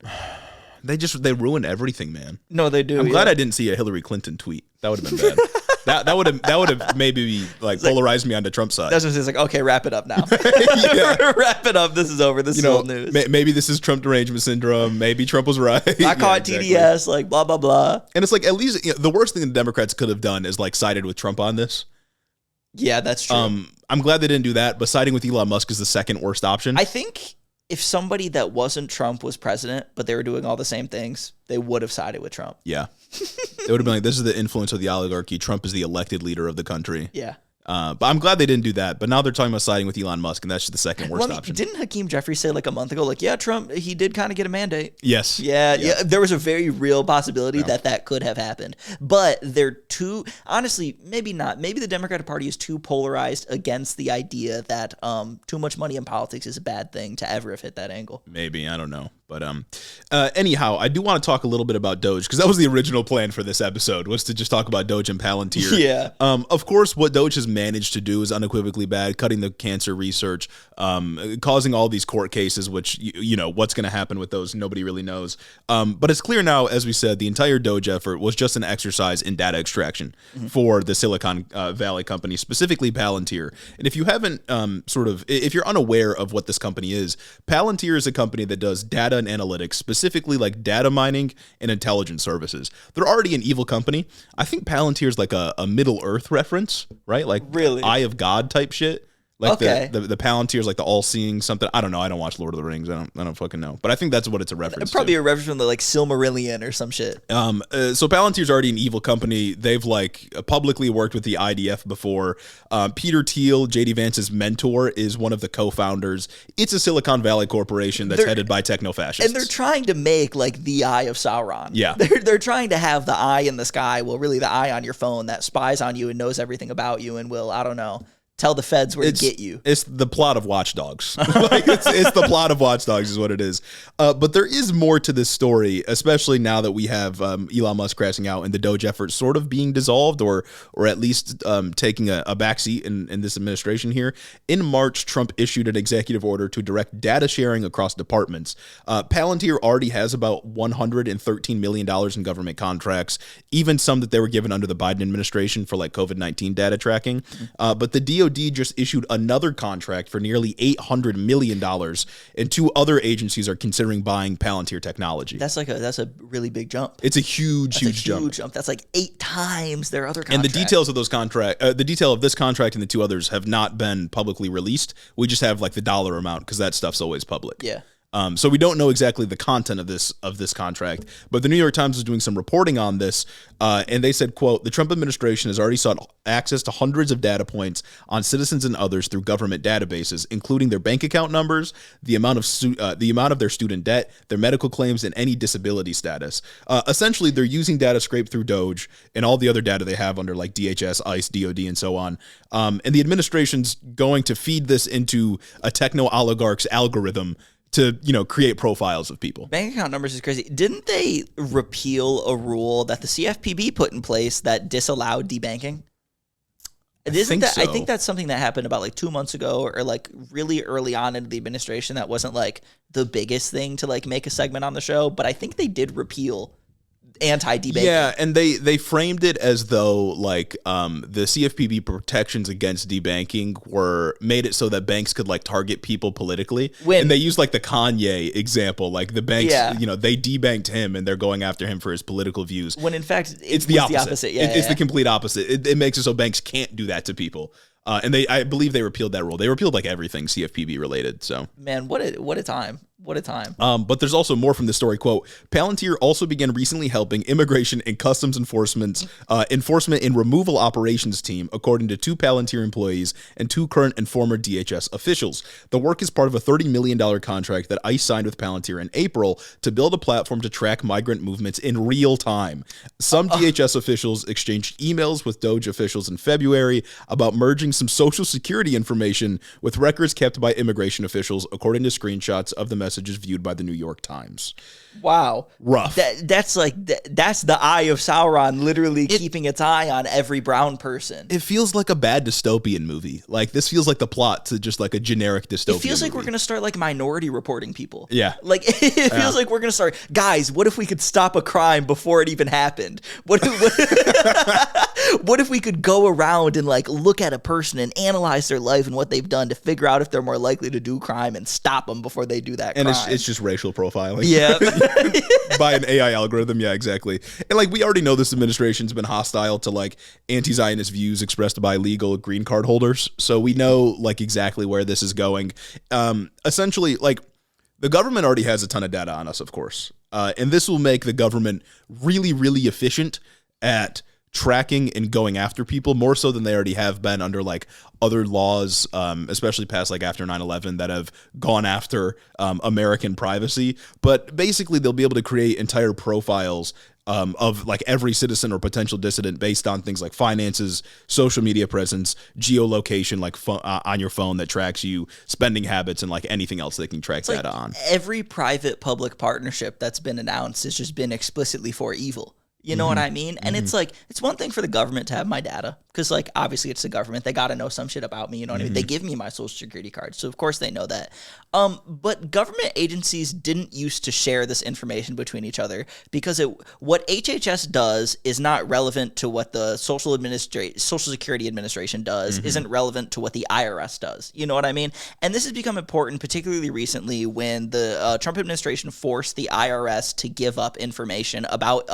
They ruin everything, man. No, they do. I'm glad I didn't see a Hillary Clinton tweet. That would have been bad. That would have maybe like polarized me onto Trump's side. That's what it's like. Okay, wrap it up now. Wrap it up. This is over. This is old news. Maybe this is Trump derangement syndrome. Maybe Trump was right. I caught TDS. Like blah blah blah. And it's like at least the worst thing the Democrats could have done is like sided with Trump on this. Yeah, that's true. I'm glad they didn't do that. But siding with Elon Musk is the second worst option. I think if somebody that wasn't Trump was president, but they were doing all the same things, they would have sided with Trump. Yeah. They would have been like, this is the influence of the oligarchy. Trump is the elected leader of the country. Yeah. But I'm glad they didn't do that. But now they're talking about siding with Elon Musk, and that's just the second worst option. Didn't Hakeem Jeffries say like a month ago, like, yeah, Trump, he did kind of get a mandate? Yes. Yeah. There was a very real possibility that could have happened. But they're too, honestly, maybe not. Maybe the Democratic Party is too polarized against the idea that too much money in politics is a bad thing to ever have hit that angle. Maybe. I don't know. But anyhow, I do want to talk a little bit about Doge, because that was the original plan for this episode, was to just talk about Doge and Palantir. Yeah. Of course, what Doge has managed to do is unequivocally bad, cutting the cancer research, causing all these court cases, which, what's going to happen with those, nobody really knows. But it's clear now, as we said, the entire Doge effort was just an exercise in data extraction for the Silicon Valley company, specifically Palantir. And if you haven't if you're unaware of what this company is, Palantir is a company that does data and analytics, specifically like data mining and intelligence services. They're already an evil company. I think Palantir is like a Middle Earth reference, right? Like really Eye of God type shit. Like okay. the Palantir is like the all-seeing something. I don't know. I don't watch Lord of the Rings. I don't fucking know. But I think that's what it's a reference to. Probably a reference from the like Silmarillion or some shit. So Palantir's already an evil company. They've like publicly worked with the IDF before. Peter Thiel, JD Vance's mentor, is one of the co-founders. It's a Silicon Valley corporation that's headed by techno-fascists. And they're trying to make like the Eye of Sauron. Yeah. They're trying to have the eye in the sky. Well, really the eye on your phone that spies on you and knows everything about you and will, I don't know, tell the feds where to get you. It's the plot of Watch Dogs. It's the plot of Watch Dogs is what it is. But there is more to this story, especially now that we have Elon Musk crashing out and the Doge effort sort of being dissolved or at least taking a backseat in this administration here. In March, Trump issued an executive order to direct data sharing across departments. Palantir already has about $113 million in government contracts, even some that they were given under the Biden administration for like COVID-19 data tracking. But the DOD just issued another contract for nearly $800 million, and 2 other agencies are considering buying Palantir technology. That's a really big jump. It's a huge jump. That's like 8 times their other contract. And the details of those the detail of this contract and the 2 others have not been publicly released. We just have like the dollar amount because that stuff's always public. Yeah. So we don't know exactly the content of this contract, but the New York Times is doing some reporting on this, and they said, quote, the Trump administration has already sought access to hundreds of data points on citizens and others through government databases, including their bank account numbers, the amount of their student debt, their medical claims, and any disability status. Essentially, they're using data scraped through DOGE and all the other data they have under like DHS, ICE, DOD, and so on. And the administration's going to feed this into a techno-oligarch's algorithm to, create profiles of people. Bank account numbers is crazy. Didn't they repeal a rule that the CFPB put in place that disallowed debanking? I think that's something that happened about like 2 months ago, or like really early on in the administration. That wasn't like the biggest thing to like make a segment on the show, but I think they did repeal anti-debanking. Yeah, and they framed it as though like the CFPB protections against debanking made it so that banks could like target people politically. And they used like the Kanye example, like the banks, they debanked him and they're going after him for his political views. When in fact it's the opposite. It's the complete opposite. It makes it so banks can't do that to people. And I believe they repealed that rule. They repealed like everything CFPB related. So man, what a time. What a time. But there's also more from the story. Quote, Palantir also began recently helping immigration and customs enforcement and removal operations team, according to 2 Palantir employees and 2 current and former DHS officials. The work is part of a $30 million contract that ICE signed with Palantir in April to build a platform to track migrant movements in real time. Some DHS officials exchanged emails with DOGE officials in February about merging some social security information with records kept by immigration officials, according to screenshots of the messages viewed by the New York Times. Wow. Rough. That's the eye of Sauron literally keeping its eye on every brown person. It feels like a bad dystopian movie. Like this feels like the plot to just like a generic dystopian It feels like movie. we're going to start like Minority Reporting people. Yeah. Like it feels like we're going to start, guys, what if we could stop a crime before it even happened? What if we could go around and like look at a person and analyze their life and what they've done to figure out if they're more likely to do crime and stop them before they do that crime. And it's just racial profiling. Yeah. By an AI algorithm. Yeah, exactly. And like we already know this administration's been hostile to like anti-Zionist views expressed by legal green card holders. So we know like exactly where this is going. Essentially, like the government already has a ton of data on us, of course. And this will make the government really, really efficient at tracking and going after people more so than they already have been under like other laws, especially past like after 9/11 that have gone after American privacy. But basically they'll be able to create entire profiles of like every citizen or potential dissident based on things like finances, social media presence, geolocation, like on your phone that tracks you, spending habits, and like anything else they can track data on. Every private-public partnership that's been announced has just been explicitly for evil. You know what I mean? And it's like, it's one thing for the government to have my data, because like, obviously it's the government. They got to know some shit about me. You know what I mean? They give me my social security card. So of course they know that. But government agencies didn't used to share this information between each other because what HHS does is not relevant to what the Social Security Administration does, isn't relevant to what the IRS does. You know what I mean? And this has become important, particularly recently when the Trump administration forced the IRS to give up information about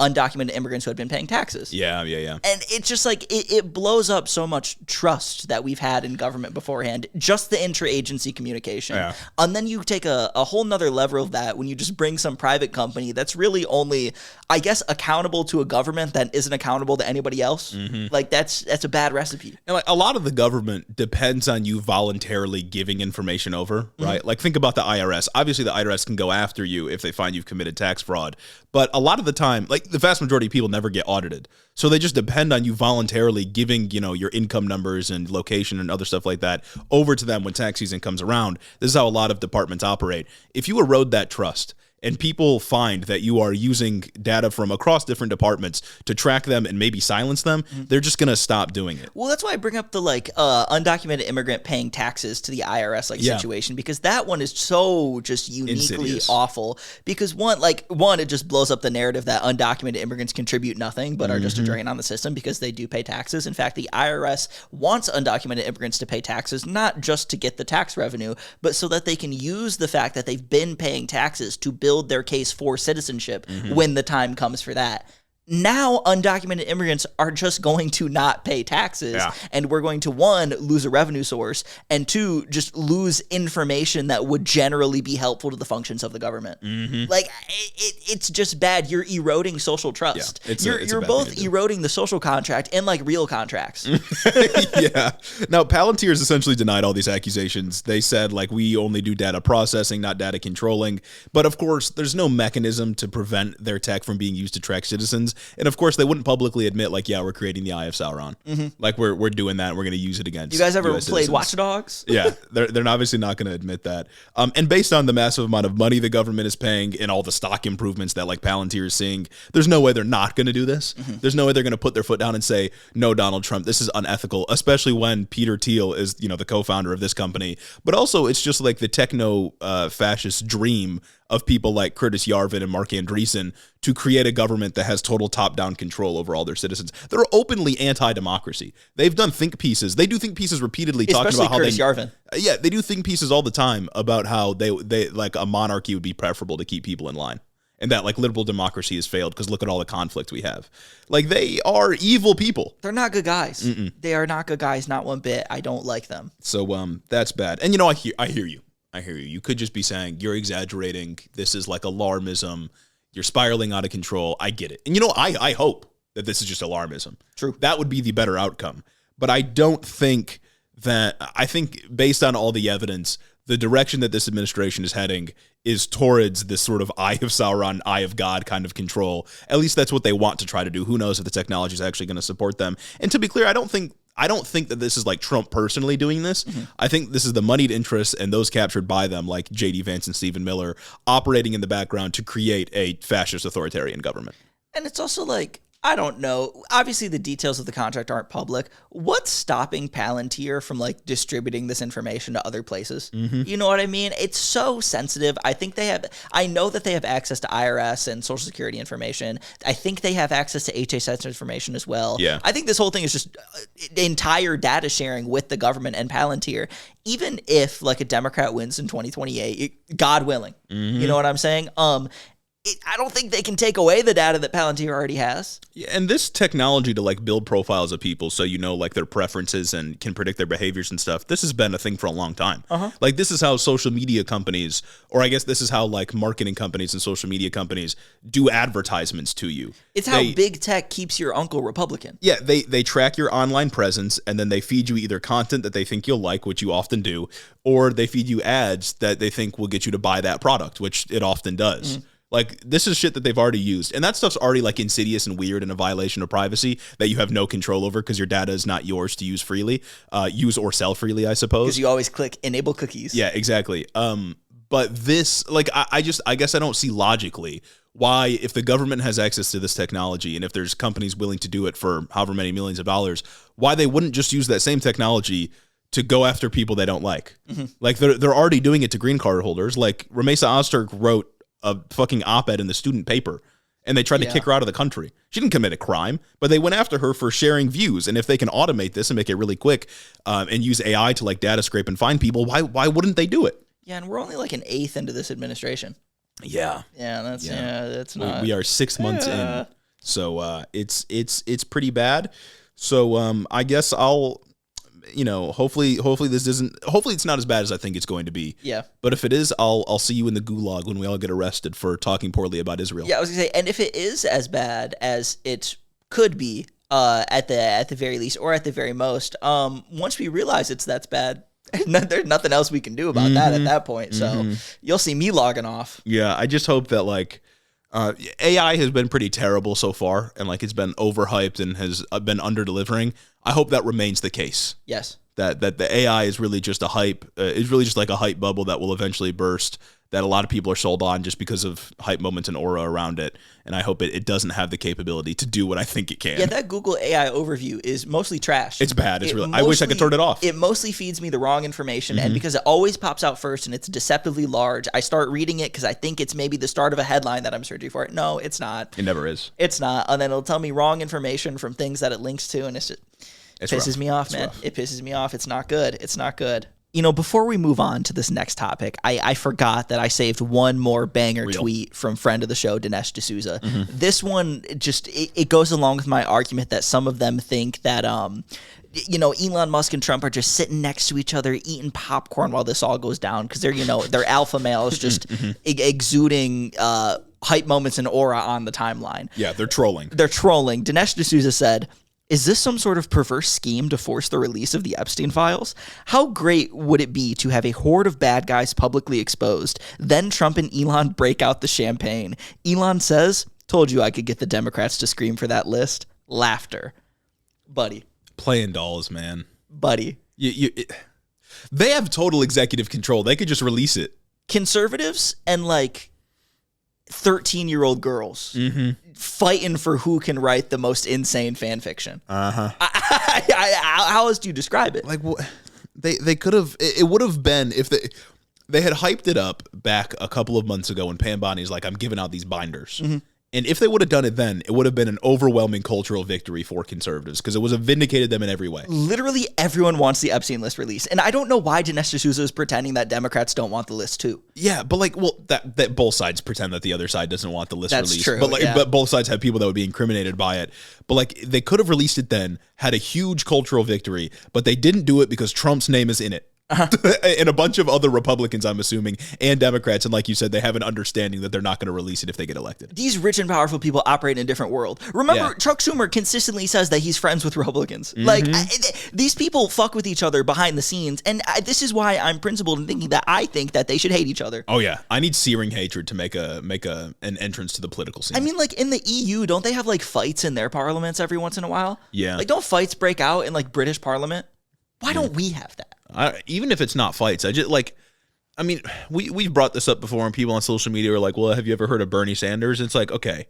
undocumented immigrants who had been paying taxes. Yeah. And it's just like, it blows up so much trust that we've had in government beforehand, just the interagency communication. Yeah. And then you take a whole nother level of that when you just bring some private company that's really only, I guess, accountable to a government that isn't accountable to anybody else. Like that's a bad recipe. And like a lot of the government depends on you voluntarily giving information over, right? Like think about the IRS. Obviously the IRS can go after you if they find you've committed tax fraud, but a lot of the time, like the vast majority of people never get audited. So they just depend on you voluntarily giving, your income numbers and location and other stuff like that over to them when tax season comes around. This is how a lot of departments operate. If you erode that trust, and people find that you are using data from across different departments to track them and maybe silence them, they're just going to stop doing it. Well, that's why I bring up the undocumented immigrant paying taxes to the IRS situation, because that one is so just uniquely Insidious. awful. Because one, it just blows up the narrative that undocumented immigrants contribute nothing but are just a drain on the system, because they do pay taxes. In fact, the IRS wants undocumented immigrants to pay taxes, not just to get the tax revenue, but so that they can use the fact that they've been paying taxes to build their case for citizenship when the time comes for that. Now, undocumented immigrants are just going to not pay taxes, and we're going to, one, lose a revenue source, and two, just lose information that would generally be helpful to the functions of the government. It's just bad. You're eroding social trust. Yeah, you're both eroding the social contract and real contracts. Yeah. Now, Palantir has essentially denied all these accusations. They said, we only do data processing, not data controlling. But of course, there's no mechanism to prevent their tech from being used to track citizens. And of course, they wouldn't publicly admit, we're creating the Eye of Sauron. We're doing that, and we're going to use it against You guys ever US played citizens. Watch Dogs? Yeah, they're obviously not going to admit that. And based on the massive amount of money the government is paying and all the stock improvements that Palantir is seeing, there's no way they're not going to do this. There's no way they're going to put their foot down and say, no, Donald Trump, this is unethical, especially when Peter Thiel is, the co-founder of this company. But also, it's just the techno-fascist dream of people like Curtis Yarvin and Mark Andreessen to create a government that has total top-down control over all their citizens. They're openly anti-democracy. They've done think pieces. They do think pieces repeatedly talking Especially about how Curtis Yarvin. Yeah, they do think pieces all the time about how they a monarchy would be preferable to keep people in line. And that liberal democracy has failed because look at all the conflict we have. They are evil people. They're not good guys. They are not good guys, not one bit. I don't like them. So that's bad. And I hear you. I hear you. You could just be saying you're exaggerating. This is alarmism. You're spiraling out of control. I get it. And I hope that this is just alarmism. True. That would be the better outcome. But I don't think that, I think based on all the evidence, the direction that this administration is heading is towards this sort of Eye of Sauron, Eye of God kind of control. At least that's what they want to try to do. Who knows if the technology is actually going to support them. And to be clear, I don't think that this is Trump personally doing this. I think this is the moneyed interests and those captured by them, like J.D. Vance and Stephen Miller, operating in the background to create a fascist authoritarian government. And it's also I don't know. Obviously, the details of the contract aren't public. What's stopping Palantir from distributing this information to other places? You know what I mean? It's so sensitive. I know that they have access to IRS and Social Security information. I think they have access to HHS information as well. Yeah. I think this whole thing is just entire data sharing with the government and Palantir. Even if a Democrat wins in 2028, God willing, you know what I'm saying? I don't think they can take away the data that Palantir already has. Yeah, and this technology to build profiles of people so their preferences and can predict their behaviors and stuff, this has been a thing for a long time. This is how social media companies, or I guess this is how marketing companies and social media companies do advertisements to you. It's how big tech keeps your uncle Republican. Yeah, they track your online presence, and then they feed you either content that they think you'll like, which you often do, or they feed you ads that they think will get you to buy that product, which it often does. This is shit that they've already used. And that stuff's already insidious and weird and a violation of privacy that you have no control over because your data is not yours to use freely, use or sell freely, I suppose. Because you always click enable cookies. Yeah, exactly. But this, I guess I don't see logically why, if the government has access to this technology and if there's companies willing to do it for however many millions of dollars, why they wouldn't just use that same technology to go after people they don't like. They're already doing it to green card holders. Ramesa Ozturk wrote a fucking op-ed in the student paper, and they tried to kick her out of the country. She didn't commit a crime, but they went after her for sharing views. And if they can automate this and make it really quick and use AI to data scrape and find people, why wouldn't they do it? Yeah, and we're only an eighth into this administration. Yeah. Yeah, that's not. We are 6 months in, so it's pretty bad. So I guess I'll. Hopefully it's not as bad as I think it's going to be. Yeah. But if it is, I'll see you in the gulag when we all get arrested for talking poorly about Israel. Yeah, I was gonna say, and if it is as bad as it could be, at the very least, or at the very most, once we realize that's bad, there's nothing else we can do about that at that point. So you'll see me logging off. Yeah, I just hope that AI has been pretty terrible so far, and it's been overhyped and has been under-delivering. I hope that remains the case. Yes. That the AI is really just a hype. Is really just a hype bubble that will eventually burst. that a lot of people are sold on just because of hype moments and aura around it. And I hope it doesn't have the capability to do what I think it can. Yeah, that Google AI overview is mostly trash. It's bad. It's really. I wish I could turn it off. It mostly feeds me the wrong information, and because it always pops out first and it's deceptively large, I start reading it because I think it's maybe the start of a headline that I'm searching for. No, it's not. It never is. It's not. And then it'll tell me wrong information from things that it links to, and it pisses me off, man. It pisses me off. It's not good. It's not good. You know, before we move on to this next topic, I forgot that I saved one more banger tweet from friend of the show, Dinesh D'Souza. This one just, it goes along with my argument that some of them think that, you know, Elon Musk and Trump are just sitting next to each other eating popcorn while this all goes down because they're, you know, they're alpha males just exuding hype moments and aura on the timeline. Yeah, they're trolling. They're trolling. Dinesh D'Souza said, "Is this some sort of perverse scheme to force the release of the Epstein files? How great would it be to have a horde of bad guys publicly exposed? Then Trump and Elon break out the champagne. Elon says, 'Told you I could get the Democrats to scream for that list.' Laughter." Buddy. Playing dolls, man. Buddy. They have total executive control. They could just release it. Conservatives and like 13-year-old girls fighting for who can write the most insane fan fiction. How else do you describe it? Like, they could have. It would have been if they had hyped it up back a couple of months ago when Pam Bonnie's like, "I'm giving out these binders." And if they would have done it then, it would have been an overwhelming cultural victory for conservatives because it would have vindicated them in every way. Literally everyone wants the Epstein list released. And I don't know why Dinesh D'Souza is pretending that Democrats don't want the list too. Yeah, but like, well, that both sides pretend that the other side doesn't want the list released. True, but like, but both sides have people that would be incriminated by it. But like, they could have released it then, had a huge cultural victory, but they didn't do it because Trump's name is in it. And a bunch of other Republicans, I'm assuming, and Democrats. And like you said, they have an understanding that they're not going to release it if they get elected. These rich and powerful people operate in a different world. Remember, Chuck Schumer consistently says that he's friends with Republicans. Like, these people fuck with each other behind the scenes. And this is why I'm principled in thinking that I think that they should hate each other. Oh, yeah. I need searing hatred to make an entrance to the political scene. I mean, like, in the EU, don't they have, like, fights in their parliaments every once in a while? Yeah. Like, don't fights break out in, like, British parliament? Why don't we have that? Even if it's not fights, we've brought this up before, and people on social media are like, "Well, have you ever heard of Bernie Sanders?" It's like, okay,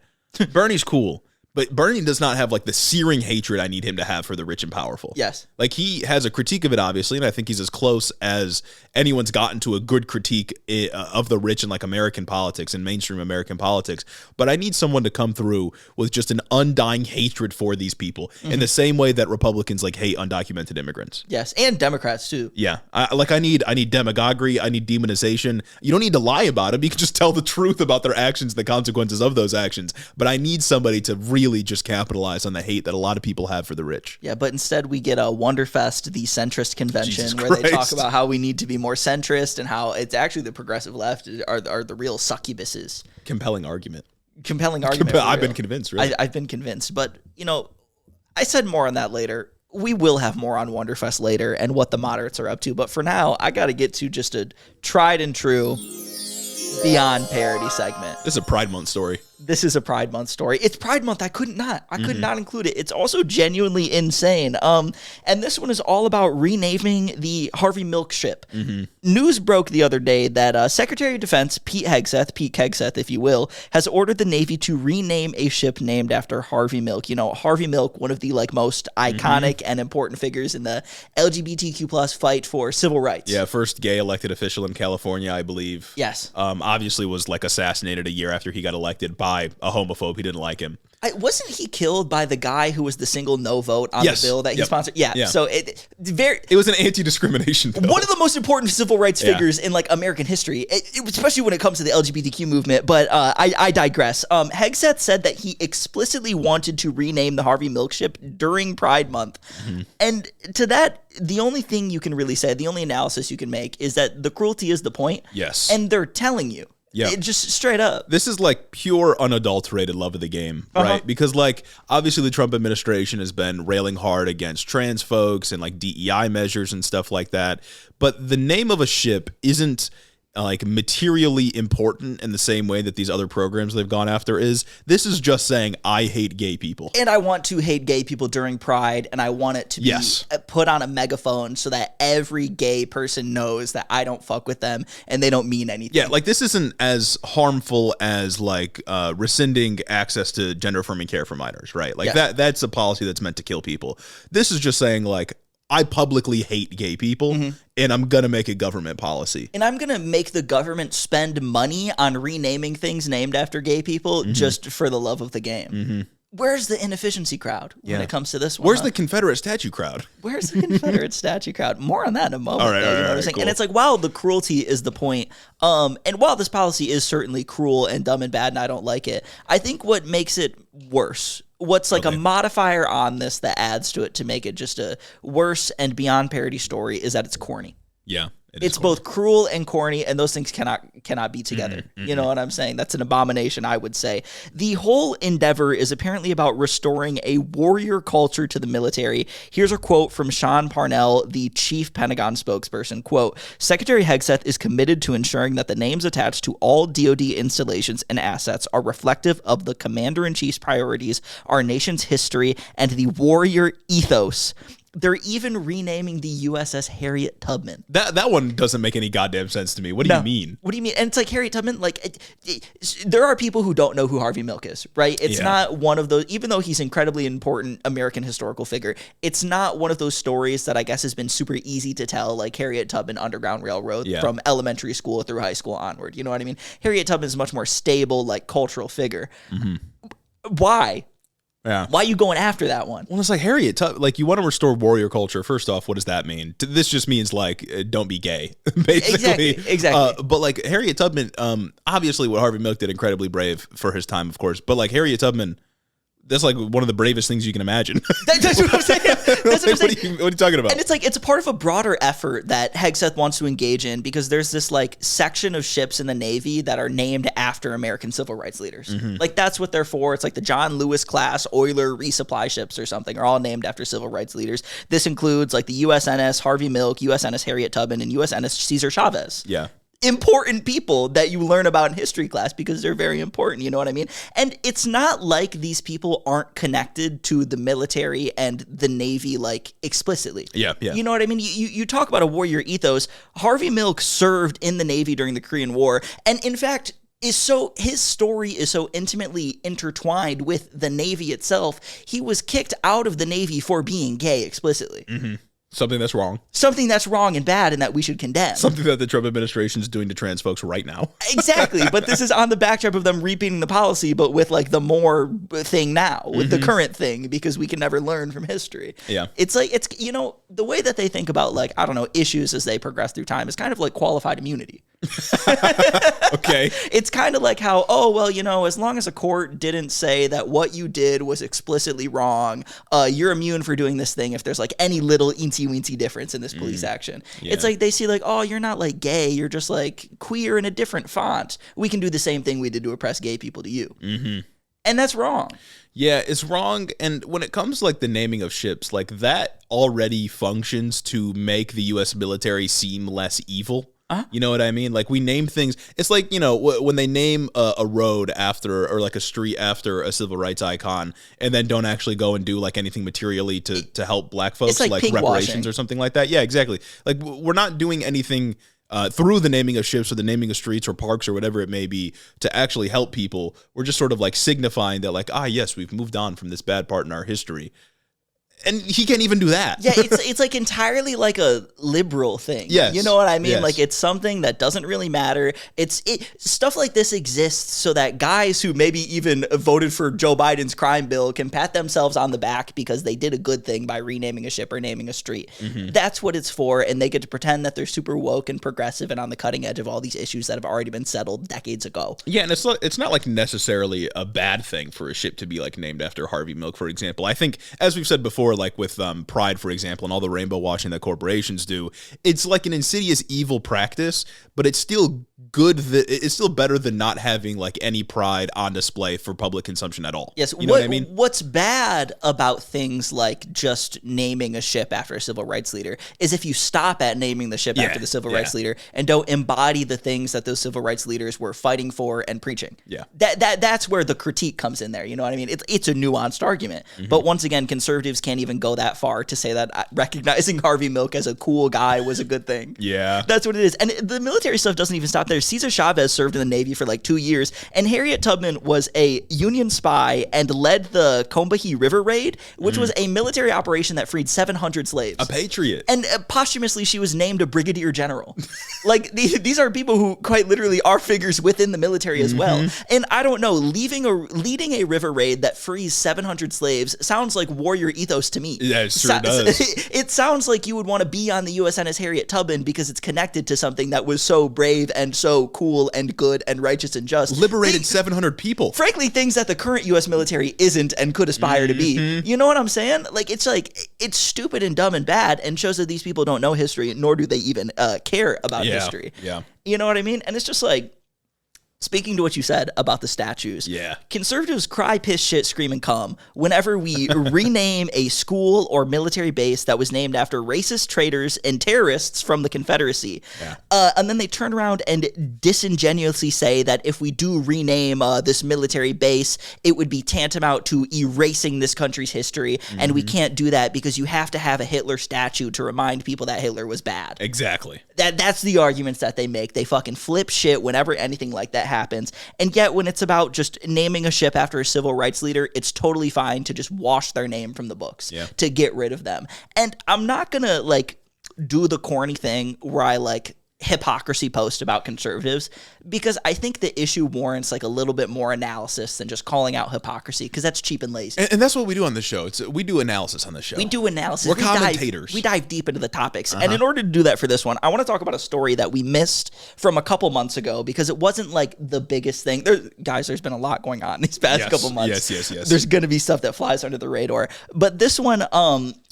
Bernie's cool, but Bernie does not have like the searing hatred I need him to have for the rich and powerful. Yes, like he has a critique of it, obviously, and I think he's as close as anyone's gotten to a good critique of the rich in like American politics and mainstream American politics. But I need someone to come through with just an undying hatred for these people in the same way that Republicans like hate undocumented immigrants. Yes, and Democrats too. Yeah, I need demagoguery. I need demonization. You don't need to lie about them. You can just tell the truth about their actions, the consequences of those actions. But I need somebody to really just capitalize on the hate that a lot of people have for the rich. Yeah, but instead we get a Wonderfest, the centrist convention, where they talk about how we need to be more centrist and how it's actually the progressive left are the real succubuses. Compelling argument. I've been convinced, really. I've been convinced. But, you know, I said more on that later. We will have more on Wonderfest later and what the moderates are up to. But for now, I got to get to just a tried and true Beyond Parody segment. This is a Pride Month story. This is a Pride Month story. It's Pride Month. I could not include it. It's also genuinely insane. And this one is all about renaming the Harvey Milk ship. News broke the other day that Secretary of Defense Pete Hegseth, if you will, has ordered the Navy to rename a ship named after Harvey Milk. You know, Harvey Milk, one of the like most iconic and important figures in the LGBTQ plus fight for civil rights. Yeah, first gay elected official in California, I believe. Yes. Obviously was like assassinated a year after he got elected by a homophobe. He didn't like him. Wasn't he killed by the guy who was the single no vote on the bill that he sponsored? Yeah. So it was an anti-discrimination bill. One of the most important civil rights figures in like American history, especially when it comes to the LGBTQ movement. But I digress. Hegseth said that he explicitly wanted to rename the Harvey Milk ship during Pride Month. And to that, the only thing you can really say, the only analysis you can make is that the cruelty is the point. Yes. And they're telling you. Yeah, just straight up. This is like pure unadulterated love of the game, right? Because like obviously the Trump administration has been railing hard against trans folks and like DEI measures and stuff like that. But the name of a ship isn't like materially important in the same way that these other programs they've gone after is. This is just saying, I hate gay people. And I want to hate gay people during Pride, and I want it to be put on a megaphone so that every gay person knows that I don't fuck with them and they don't mean anything. Yeah, like this isn't as harmful as like rescinding access to gender affirming care for minors, right? Like that's a policy that's meant to kill people. This is just saying like, I publicly hate gay people, and I'm going to make a government policy. And I'm going to make the government spend money on renaming things named after gay people just for the love of the game. Where's the inefficiency crowd when it comes to this one? Where's the Confederate statue crowd? Where's the Confederate statue crowd? More on that in a moment. All right, cool. And it's like, wow, the cruelty is the point. And while this policy is certainly cruel and dumb and bad, and I don't like it, I think what makes it worse, what's like a modifier on this that adds to it to make it just a worse and beyond parody story is that it's corny. Yeah. It's both cruel and corny, and those things cannot be together. You know what I'm saying? That's an abomination, I would say. The whole endeavor is apparently about restoring a warrior culture to the military. Here's a quote from Sean Parnell, the chief Pentagon spokesperson. Quote, Secretary Hegseth is committed to ensuring that the names attached to all DoD installations and assets are reflective of the Commander-in-Chief's priorities, our nation's history, and the warrior ethos. They're even renaming the USS Harriet Tubman. That one doesn't make any goddamn sense to me. What do you mean? What do you mean? And it's like Harriet Tubman, like there are people who don't know who Harvey Milk is, right? It's not one of those, even though he's incredibly important American historical figure, it's not one of those stories that I guess has been super easy to tell, like Harriet Tubman Underground Railroad from elementary school through high school onward. You know what I mean? Harriet Tubman is a much more stable, like cultural figure. Why? Yeah. Why are you going after that one? Well, it's like Harriet Tubman. Like, you want to restore warrior culture. First off, what does that mean? This just means like, don't be gay, basically. Exactly. But like Harriet Tubman, obviously, what Harvey Milk did, incredibly brave for his time, of course. But like Harriet Tubman, that's like one of the bravest things you can imagine. That's what I'm saying. That's what I'm saying. What are you talking about? And it's like, it's a part of a broader effort that Hegseth wants to engage in, because there's this like section of ships in the Navy that are named after American civil rights leaders. Like that's what they're for. It's like the John Lewis class oiler resupply ships or something are all named after civil rights leaders. This includes like the USNS Harvey Milk, USNS Harriet Tubman, and USNS Cesar Chavez. Yeah. Important people that you learn about in history class because they're very important, you know what I mean? And it's not like these people aren't connected to the military and the Navy like explicitly. Yeah. You know what I mean? You talk about a warrior ethos. Harvey Milk served in the Navy during the Korean War, and in fact his story is so intimately intertwined with the Navy itself. He was kicked out of the Navy for being gay explicitly. Something that's wrong. Something that's wrong and bad and that we should condemn. Something that the Trump administration is doing to trans folks right now. Exactly. But this is on the backdrop of them repeating the policy, but with like the more thing now, with the current thing, because we can never learn from history. Yeah. It's like, it's, you know, the way that they think about like, I don't know, issues as they progress through time is kind of like qualified immunity. Okay. It's kind of like how, oh, well, you know, as long as a court didn't say that what you did was explicitly wrong, you're immune for doing this thing if there's like any little eensy-weensy difference in this police action. Yeah. It's like they see like, oh, you're not like gay, you're just like queer in a different font. We can do the same thing we did to oppress gay people to you. And that's wrong. Yeah, it's wrong. And when it comes to like the naming of ships, like that already functions to make the U.S. military seem less evil. You know what I mean? Like we name things. It's like, you know, when they name a road after or like a street after a civil rights icon and then don't actually go and do like anything materially to help black folks, like reparations washing. Or something like that. Yeah, exactly. Like we're not doing anything through the naming of ships or the naming of streets or parks or whatever it may be to actually help people. We're just sort of like signifying that like, yes, we've moved on from this bad part in our history. And he can't even do that. Yeah, it's like entirely like a liberal thing. Yes. You know what I mean? Yes. Like it's something that doesn't really matter. Stuff like this exists so that guys who maybe even voted for Joe Biden's crime bill can pat themselves on the back because they did a good thing by renaming a ship or naming a street. That's what it's for, and they get to pretend that they're super woke and progressive and on the cutting edge of all these issues that have already been settled decades ago. Yeah, and it's not like necessarily a bad thing for a ship to be like named after Harvey Milk, for example. I think, as we've said before, like with Pride, for example, and all the rainbow washing that corporations do, it's like an insidious evil practice, but it's still good that it's still better than not having like any pride on display for public consumption at all. Yes. You know what I mean? What's bad about things like just naming a ship after a civil rights leader is if you stop at naming the ship after the civil rights leader and don't embody the things that those civil rights leaders were fighting for and preaching. Yeah. That's where the critique comes in there. You know what I mean? It's a nuanced argument. But once again, conservatives can't even go that far to say that recognizing Harvey Milk as a cool guy was a good thing. Yeah. That's what it is. And the military stuff doesn't even stop there. Cesar Chavez served in the Navy for like 2 years, and Harriet Tubman was a Union spy and led the Combahee River Raid, which was a military operation that freed 700 slaves. A patriot. And posthumously, she was named a brigadier general. Like, these are people who quite literally are figures within the military as well. And I don't know, leading a river raid that frees 700 slaves sounds like warrior ethos to me. Yeah, it sure does. It sounds like you would want to be on the USNS Harriet Tubman because it's connected to something that was so brave and so cool and good and righteous and just. Liberated 700 people. Frankly, things that the current U.S. military isn't and could aspire to be. You know what I'm saying? Like, it's stupid and dumb and bad, and shows that these people don't know history, nor do they even care about history. Yeah. You know what I mean? And it's just like, speaking to what you said about the statues, conservatives cry, piss, shit, scream, and come whenever we rename a school or military base that was named after racist traitors and terrorists from the Confederacy. And then they turn around and disingenuously say that if we do rename this military base, it would be tantamount to erasing this country's history. And we can't do that because you have to have a Hitler statue to remind people that Hitler was bad. Exactly. That's the arguments that they make. They fucking flip shit whenever anything like that happens. And yet when it's about just naming a ship after a civil rights leader, it's totally fine to just wash their name from the books, to get rid of them. And I'm not gonna like do the corny thing where I like hypocrisy post about conservatives, because I think the issue warrants like a little bit more analysis than just calling out hypocrisy, because that's cheap and lazy. And that's what we do on the show. We do analysis on the show. We do analysis. We're commentators. We dive deep into the topics. And in order to do that for this one, I want to talk about a story that we missed from a couple months ago, because it wasn't like the biggest thing. There's been a lot going on these past couple months. Yes. There's going to be stuff that flies under the radar. But this one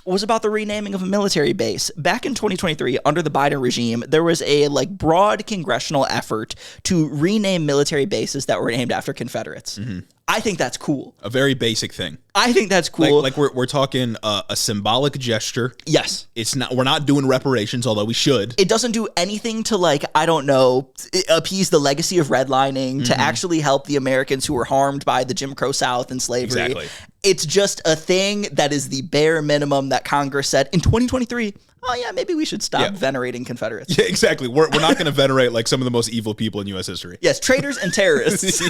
was about the renaming of a military base. Back in 2023, under the Biden regime, there was a like broad congressional effort to rename military bases that were named after Confederates. I think that's cool. A very basic thing. I think that's cool. Like we're talking a symbolic gesture. Yes. We're not doing reparations, although we should. It doesn't do anything to like, I don't know, appease the legacy of redlining, to actually help the Americans who were harmed by the Jim Crow South and slavery. Exactly. It's just a thing that is the bare minimum that Congress said in 2023. Oh yeah, maybe we should stop venerating Confederates. Yeah, exactly. We're not going to venerate like some of the most evil people in U.S. history. Yes, traitors and terrorists.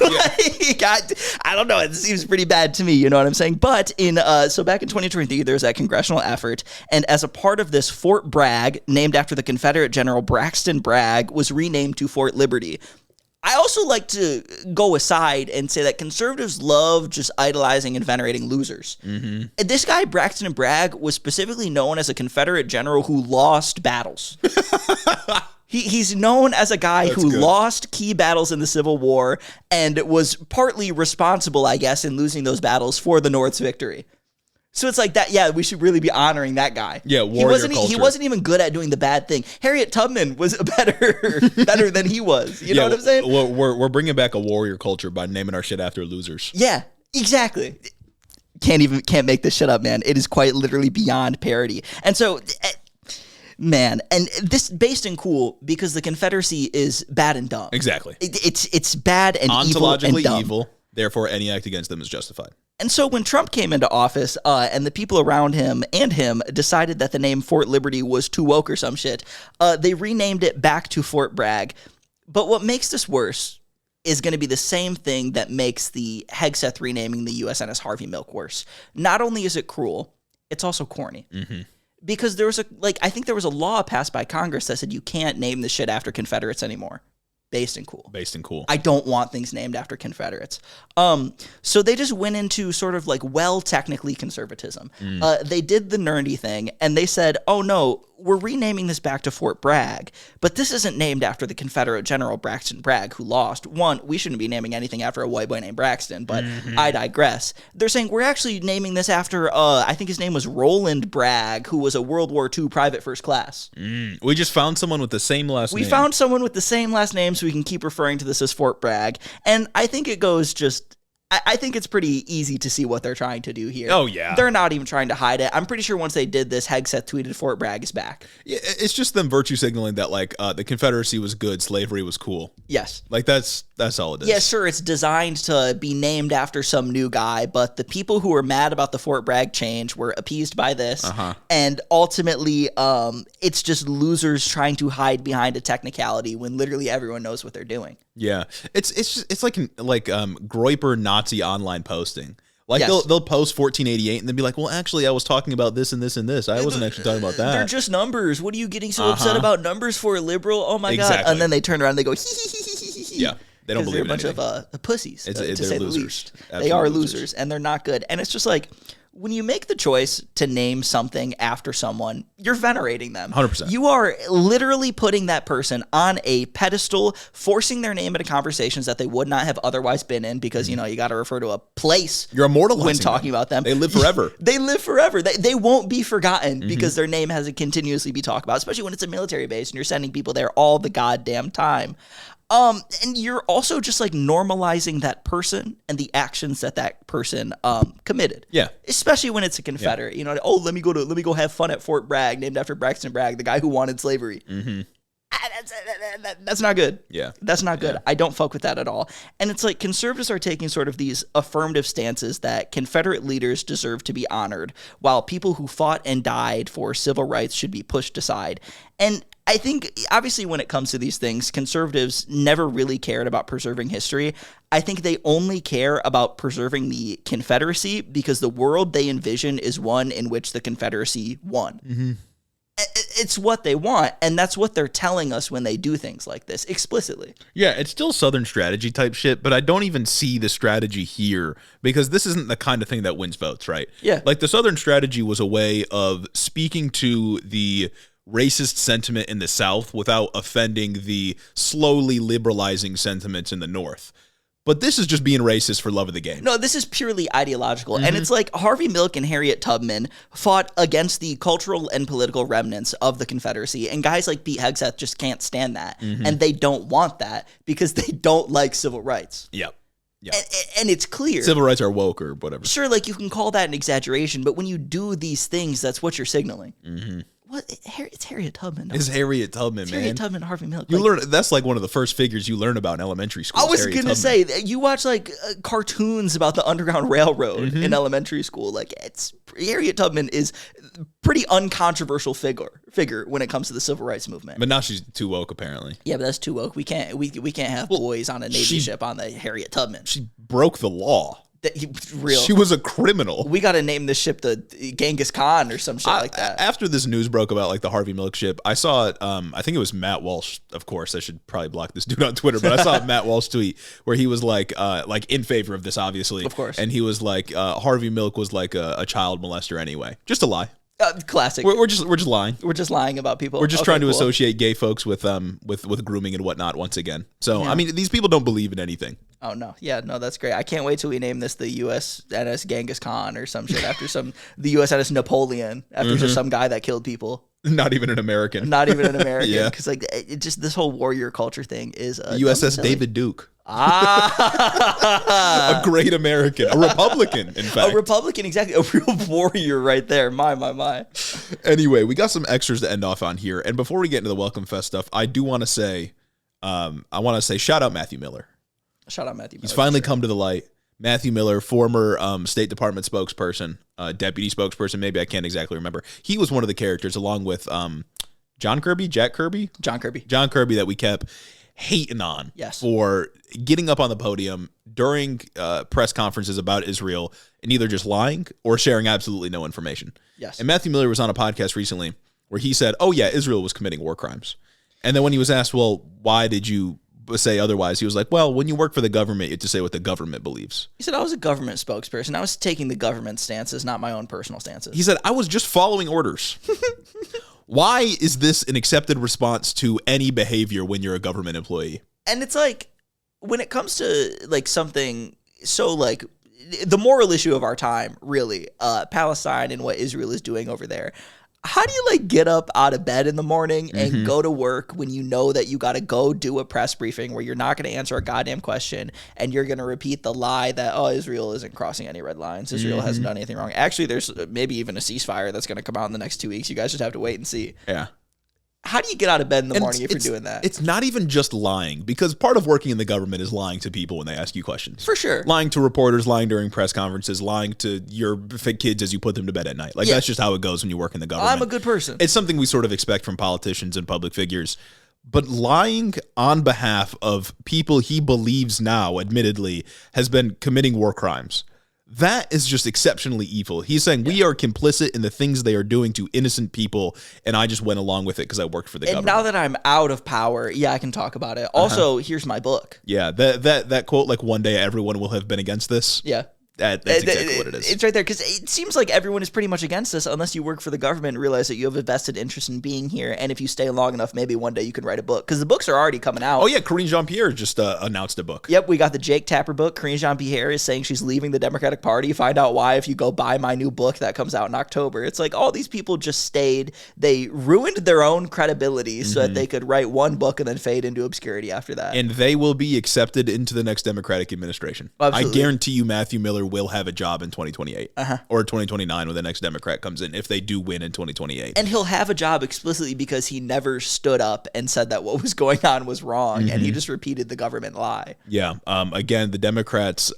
I don't know. It seems pretty bad to me. You know what I'm saying? But so back in 2023, there was that congressional effort, and as a part of this, Fort Bragg, named after the Confederate General Braxton Bragg, was renamed to Fort Liberty. I also like to go aside and say that conservatives love just idolizing and venerating losers. And this guy, Braxton Bragg, was specifically known as a Confederate general who lost battles. He's known as a guy who lost key battles in the Civil War and was partly responsible, I guess, in losing those battles for the North's victory. So it's like that. Yeah, we should really be honoring that guy. Yeah, warrior culture. He wasn't even good at doing the bad thing. Harriet Tubman was better than he was. You know what I'm saying? Well, we're bringing back a warrior culture by naming our shit after losers. Yeah, exactly. Can't make this shit up, man. It is quite literally beyond parody. And so, man, and this based in cool because the Confederacy is bad and dumb. Exactly. It's bad and ontologically evil. Therefore, any act against them is justified. And so when Trump came into office and the people around him and him decided that the name Fort Liberty was too woke or some shit, they renamed it back to Fort Bragg. But what makes this worse is going to be the same thing that makes the Hegseth renaming the USNS Harvey Milk worse. Not only is it cruel, it's also corny. Because I think there was a law passed by Congress that said you can't name the shit after Confederates anymore. Based in cool. I don't want things named after Confederates. So they just went into sort of like technically conservatism. They did the nerdy thing and they said, oh no, we're renaming this back to Fort Bragg, but this isn't named after the Confederate General Braxton Bragg, who lost. One, we shouldn't be naming anything after a white boy named Braxton, but I digress. They're saying we're actually naming this after, I think his name was Roland Bragg, who was a World War II private first class. We just found someone with the same last name. We found someone with the same last name, so we can keep referring to this as Fort Bragg. And I think it goes just... I think it's pretty easy to see what they're trying to do here. Oh, yeah. They're not even trying to hide it. I'm pretty sure once they did this, Hegseth tweeted Fort Bragg is back. Yeah, it's just them virtue signaling that, like, the Confederacy was good, slavery was cool. Yes. Like, that's all it is. Yeah, sure, it's designed to be named after some new guy, but the people who were mad about the Fort Bragg change were appeased by this, and ultimately, it's just losers trying to hide behind a technicality when literally everyone knows what they're doing. Yeah, it's like Groyper Nazi online posting. Like Yes. they'll post 1488 and then be like, well, actually, I was talking about this and this and this. I wasn't actually talking about that. They're just numbers. What are you getting so upset about numbers for, liberal? Oh my god! And then they turn around and they go, hee hee hee hee hee. Yeah, they don't believe they're a in bunch of pussies. To they're say the losers. least, Absolute they are losers. losers, and they're not good. And it's just like, when you make the choice to name something after someone, you're venerating them. 100%. You are literally putting that person on a pedestal, forcing their name into conversations that they would not have otherwise been in, because, you got to refer to a place. You're immortalizing when talking about them. They live forever. They live forever. They won't be forgotten because their name has to continuously be talked about, especially when it's a military base and you're sending people there all the goddamn time. And you're also just like normalizing that person and the actions that person committed. Yeah. Especially when it's a Confederate. Let me go have fun at Fort Bragg, named after Braxton Bragg, the guy who wanted slavery. That's not good. Yeah. That's not good. Yeah. I don't fuck with that at all. And it's like conservatives are taking sort of these affirmative stances that Confederate leaders deserve to be honored, while people who fought and died for civil rights should be pushed aside. And I think, obviously, when it comes to these things, conservatives never really cared about preserving history. I think they only care about preserving the Confederacy because the world they envision is one in which the Confederacy won. It's what they want, and that's what they're telling us when they do things like this, explicitly. Yeah, it's still Southern strategy type shit, but I don't even see the strategy here because this isn't the kind of thing that wins votes, right? Yeah. Like the Southern strategy was a way of speaking to the racist sentiment in the South without offending the slowly liberalizing sentiments in the North. But this is just being racist for love of the game. No, this is purely ideological. And it's like Harvey Milk and Harriet Tubman fought against the cultural and political remnants of the Confederacy. And guys like Pete Hegseth just can't stand that. And they don't want that because they don't like civil rights. Yep. Yeah. And it's clear. Civil rights are woke or whatever. Sure, like you can call that an exaggeration, but when you do these things, that's what you're signaling. What? It's Harriet Tubman. It's Harriet Tubman, It's man. Harriet Tubman and Harvey Milk. You learn that's like one of the first figures you learn about in elementary school. I was going to say, you watch like cartoons about the Underground Railroad in elementary school. Like Harriet Tubman is pretty uncontroversial figure when it comes to the civil rights movement. But now she's too woke, apparently. Yeah, but that's too woke. We can't have boys on a Navy ship on the Harriet Tubman. She broke the law. Real. She was a criminal. We got to name this ship the Genghis Khan or some shit like that. After this news broke about like the Harvey Milk ship, I saw it. I think it was Matt Walsh. Of course, I should probably block this dude on Twitter, but I saw a Matt Walsh tweet where he was like in favor of this, obviously. Of course. And he was like, Harvey Milk was like a child molester anyway. Just a lie. Classic. We're just lying. We're just lying about people. We're just trying to associate gay folks with grooming and whatnot once again. So I mean, these people don't believe in anything. Oh no, yeah, no, that's great. I can't wait till we name this the USNS Genghis Khan or some shit after the USNS Napoleon after just some guy that killed people. Not even an American. Not even an American. Yeah. Because like it just this whole warrior culture thing is USS David Duke. Ah, a great American, a Republican, in fact. A Republican, exactly. A real warrior right there. My. Anyway, we got some extras to end off on here. And before we get into the Welcome Fest stuff, I do want to say, shout out Matthew Miller. Shout out Matthew Miller. He's finally come to the light. Matthew Miller, former State Department spokesperson, deputy spokesperson, maybe I can't exactly remember. He was one of the characters along with John Kirby that we kept hating on for getting up on the podium during press conferences about Israel and either just lying or sharing absolutely no information. Yes. And Matthew Miller was on a podcast recently where he said, oh yeah, Israel was committing war crimes. And then when he was asked, well, why did you say otherwise? He was like, well, when you work for the government, you have to say what the government believes. He said, I was a government spokesperson. I was taking the government stances, not my own personal stances. He said, I was just following orders. Why is this an accepted response to any behavior when you're a government employee? And it's like, when it comes to like something so like the moral issue of our time, really, Palestine and what Israel is doing over there. How do you like get up out of bed in the morning and go to work when you know that you got to go do a press briefing where you're not going to answer a goddamn question and you're going to repeat the lie that, oh, Israel isn't crossing any red lines. Israel hasn't done anything wrong. Actually, there's maybe even a ceasefire that's going to come out in the next 2 weeks. You guys just have to wait and see. Yeah. How do you get out of bed in the morning if you're doing that? It's not even just lying, because part of working in the government is lying to people when they ask you questions. For sure. Lying to reporters, lying during press conferences, lying to your kids as you put them to bed at night. Like, that's just how it goes when you work in the government. I'm a good person. It's something we sort of expect from politicians and public figures. But lying on behalf of people he believes now, admittedly, has been committing war crimes. That is just exceptionally evil. He's saying we are complicit in the things they are doing to innocent people, and I just went along with it because I worked for the government. And now that I'm out of power, I can talk about it. Also, here's my book. Yeah, that quote, like, one day everyone will have been against this. Yeah. That's exactly what it is. It's right there, because it seems like everyone is pretty much against this unless you work for the government and realize that you have a vested interest in being here, and if you stay long enough, maybe one day you can write a book, because the books are already coming out. Oh yeah, Karine Jean-Pierre just announced a book. Yep, we got the Jake Tapper book. Karine Jean-Pierre is saying she's leaving the Democratic Party. Find out why if you go buy my new book that comes out in October. It's like all these people just stayed. They ruined their own credibility so that they could write one book and then fade into obscurity after that. And they will be accepted into the next Democratic administration. Absolutely. I guarantee you Matthew Miller will have a job in 2028 or 2029 when the next Democrat comes in, if they do win in 2028. And he'll have a job explicitly because he never stood up and said that what was going on was wrong, and he just repeated the government lie. Yeah. Again, the Democrats,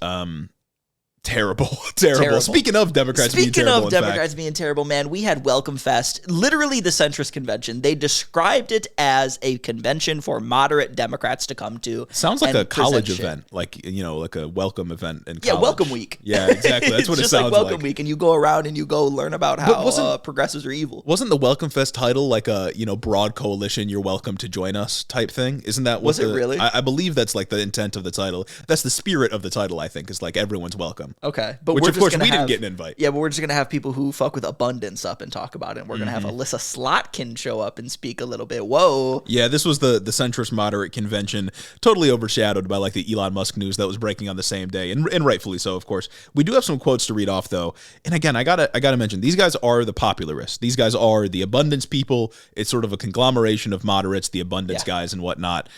terrible. Speaking of Democrats being terrible, man, we had Welcome Fest, literally the centrist convention. They described it as a convention for moderate Democrats to come to. Sounds like a college event, like a welcome event in college. Yeah, Welcome Week. Yeah, exactly. That's what it sounds like. Just like Welcome Week, and you go around and you go learn about how progressives are evil. Wasn't the Welcome Fest title like a broad coalition, you're welcome to join us type thing? Isn't that what it really? I believe that's like the intent of the title. That's the spirit of the title, I think, is like everyone's welcome. Okay, but which of course we didn't get an invite. Yeah, but we're just gonna have people who fuck with abundance up and talk about it. And we're gonna have Alyssa Slotkin show up and speak a little bit. Whoa. Yeah, this was the centrist moderate convention, totally overshadowed by like the Elon Musk news that was breaking on the same day, and rightfully so, of course. We do have some quotes to read off though, and again, I gotta mention these guys are the popularists. These guys are the abundance people. It's sort of a conglomeration of moderates, the abundance guys, and whatnot.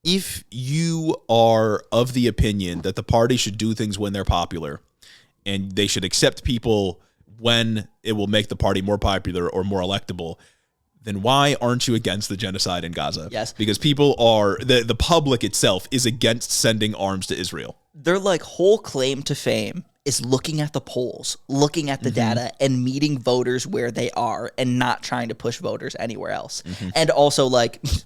If you are of the opinion that the party should do things when they're popular and they should accept people when it will make the party more popular or more electable, then why aren't you against the genocide in Gaza? Yes. Because people are, the public itself is against sending arms to Israel. Their whole claim to fame is looking at the polls, looking at the data, and meeting voters where they are and not trying to push voters anywhere else. And also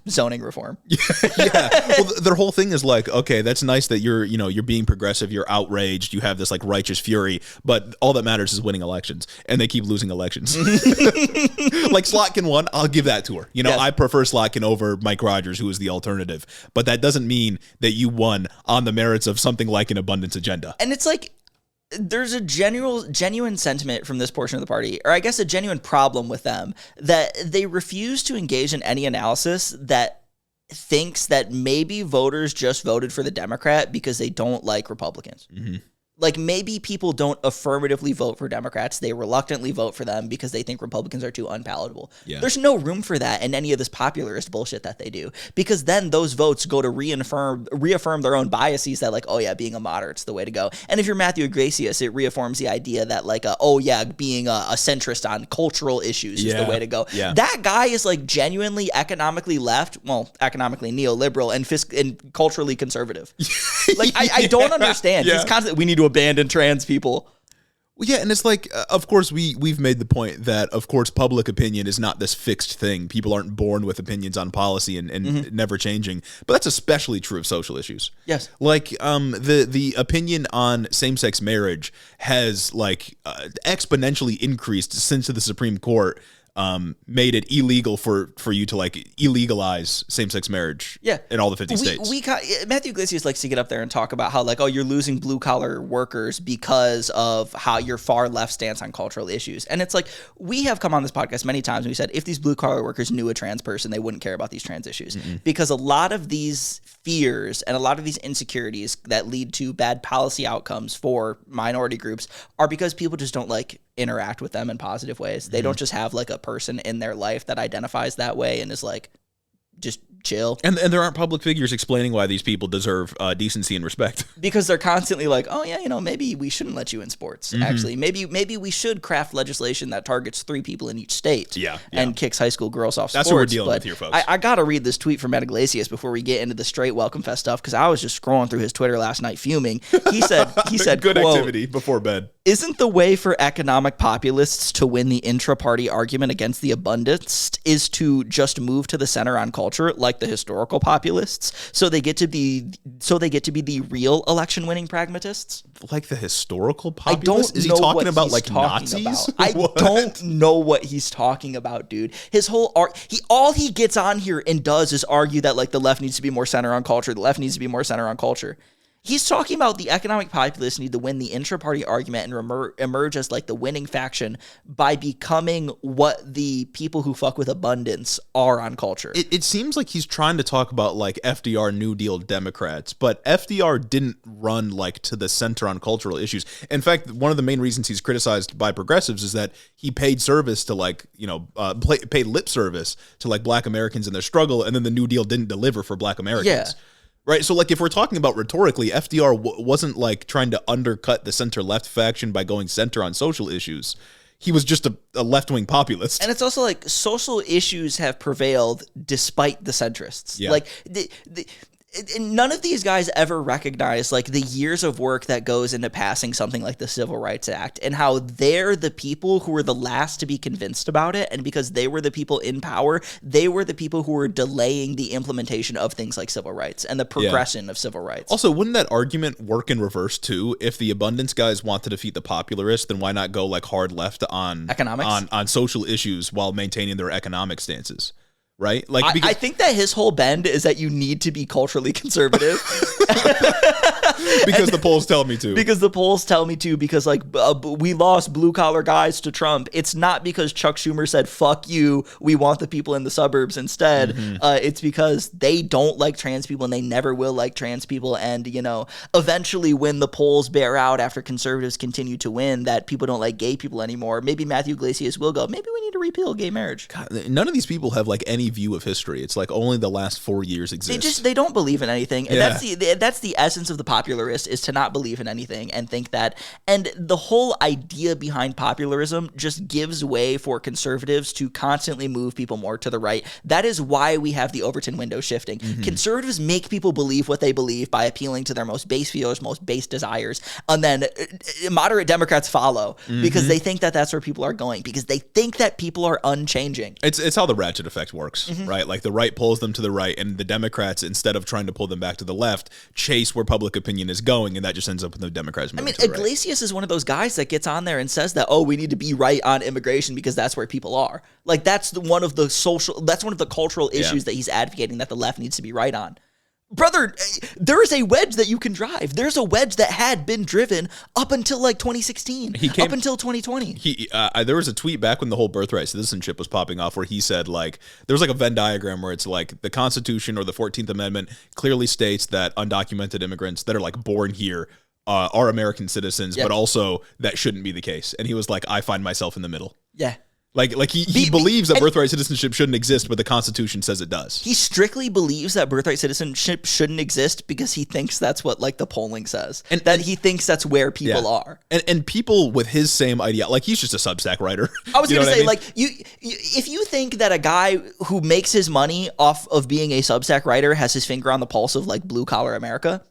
zoning reform. Yeah. Well, their whole thing is like, okay, that's nice that you're being progressive, you're outraged, you have this like righteous fury, but all that matters is winning elections, and they keep losing elections. Like Slotkin won, I'll give that to her. Yes. I prefer Slotkin over Mike Rogers, who is the alternative, but that doesn't mean that you won on the merits of something like an abundance agenda. And it's like, there's a genuine sentiment from this portion of the party, or I guess a genuine problem with them, that they refuse to engage in any analysis that thinks that maybe voters just voted for the Democrat because they don't like Republicans. Like, maybe people don't affirmatively vote for Democrats. They reluctantly vote for them because they think Republicans are too unpalatable. Yeah. There's no room for that in any of this popularist bullshit that they do, because then those votes go to reaffirm their own biases that, like, oh, yeah, being a moderate's the way to go. And if you're Matthew Iglesias, it reaffirms the idea that, like, being a centrist on cultural issues is the way to go. Yeah. That guy is, like, genuinely economically left, well, economically neoliberal and culturally conservative. Like, I don't understand. He's constantly, we need to abandon trans people. Well, yeah, and it's like, of course, we've made the point that, of course, public opinion is not this fixed thing. People aren't born with opinions on policy and never changing. But that's especially true of social issues. Yes. Like, the opinion on same-sex marriage has, like, exponentially increased since the Supreme Court made it illegal for you to like illegalize same-sex marriage in all the 50 states. Matthew Iglesias likes to get up there and talk about how like, oh, you're losing blue-collar workers because of how your far left stance on cultural issues. And it's like, we have come on this podcast many times and we said, if these blue-collar workers knew a trans person, they wouldn't care about these trans issues. Because a lot of these fears and a lot of these insecurities that lead to bad policy outcomes for minority groups are because people just don't like interact with them in positive ways. They don't just have like a person in their life that identifies that way and is like just chill. And there aren't public figures explaining why these people deserve decency and respect. Because they're constantly like, oh yeah, maybe we shouldn't let you in sports. Actually, maybe we should craft legislation that targets 3 people in each state. And kicks high school girls off sports. That's what we're dealing with here, folks. I gotta read this tweet from Matt Iglesias before we get into the straight Welcome Fest stuff, because I was just scrolling through his Twitter last night fuming. He said good quote, activity before bed. Isn't the way for economic populists to win the intra-party argument against the abundance is to just move to the center on culture, like the historical populists, so they get to be the real election-winning pragmatists? Like the historical populists? Is he talking about like Nazis? I don't know what he's talking about, dude. His whole all he gets on here and does is argue that like the left needs to be more center on culture. The left needs to be more center on culture. He's talking about the economic populists need to win the intra-party argument and emerge as like the winning faction by becoming what the people who fuck with abundance are on culture. It seems like he's trying to talk about like FDR New Deal Democrats, but FDR didn't run like to the center on cultural issues. In fact, one of the main reasons he's criticized by progressives is that he paid service to like, paid lip service to like Black Americans in their struggle, and then the New Deal didn't deliver for Black Americans. Yeah. Right, so like if we're talking about rhetorically, FDR wasn't like trying to undercut the center-left faction by going center on social issues. He was just a left-wing populist. And it's also like social issues have prevailed despite the centrists. Yeah. Like none of these guys ever recognize like the years of work that goes into passing something like the Civil Rights Act and how they're the people who were the last to be convinced about it. And because they were the people in power, they were the people who were delaying the implementation of things like civil rights and the progression of civil rights. Also, wouldn't that argument work in reverse too? If the abundance guys want to defeat the popularists, then why not go like hard left on economics, on social issues while maintaining their economic stances? Right? Like I think that his whole bend is that you need to be culturally conservative. Because the polls tell me to. Because the polls tell me to. Because like we lost blue collar guys to Trump. It's not because Chuck Schumer said "fuck you." We want the people in the suburbs instead. It's because they don't like trans people and they never will like trans people. And eventually, when the polls bear out after conservatives continue to win, that people don't like gay people anymore. Maybe Matthew Iglesias will go, maybe we need to repeal gay marriage. God, none of these people have like any view of history. It's like only the last 4 years exist. They don't believe in anything. And that's the essence of the popularist, is to not believe in anything and think that. And the whole idea behind popularism just gives way for conservatives to constantly move people more to the right. That is why we have the Overton window shifting. Conservatives make people believe what they believe by appealing to their most base fears, most base desires. And then moderate Democrats follow because they think that that's where people are going, because they think that people are unchanging. It's how the ratchet effect works. Right? Like the right pulls them to the right, and the Democrats, instead of trying to pull them back to the left, chase where public opinion is going, and that just ends up with the Democrats moving to the right. Iglesias is one of those guys that gets on there and says that, we need to be right on immigration because that's where people are. Like that's one of the cultural issues that he's advocating that the left needs to be right on. Brother, there is a wedge that you can drive. There's a wedge that had been driven up until like 2016, up until 2020. There was a tweet back when the whole birthright citizenship was popping off where he said like, there was like a Venn diagram where it's like the Constitution or the 14th Amendment clearly states that undocumented immigrants that are like born here are American citizens, but also that shouldn't be the case. And he was like, I find myself in the middle. Yeah. Like he believes that birthright citizenship shouldn't exist, but the Constitution says it does. He strictly believes that birthright citizenship shouldn't exist because he thinks that's what like the polling says, and that he thinks that's where people are. And people with his same idea, like he's just a Substack writer. I was going to say, like if you think that a guy who makes his money off of being a Substack writer has his finger on the pulse of like blue collar America.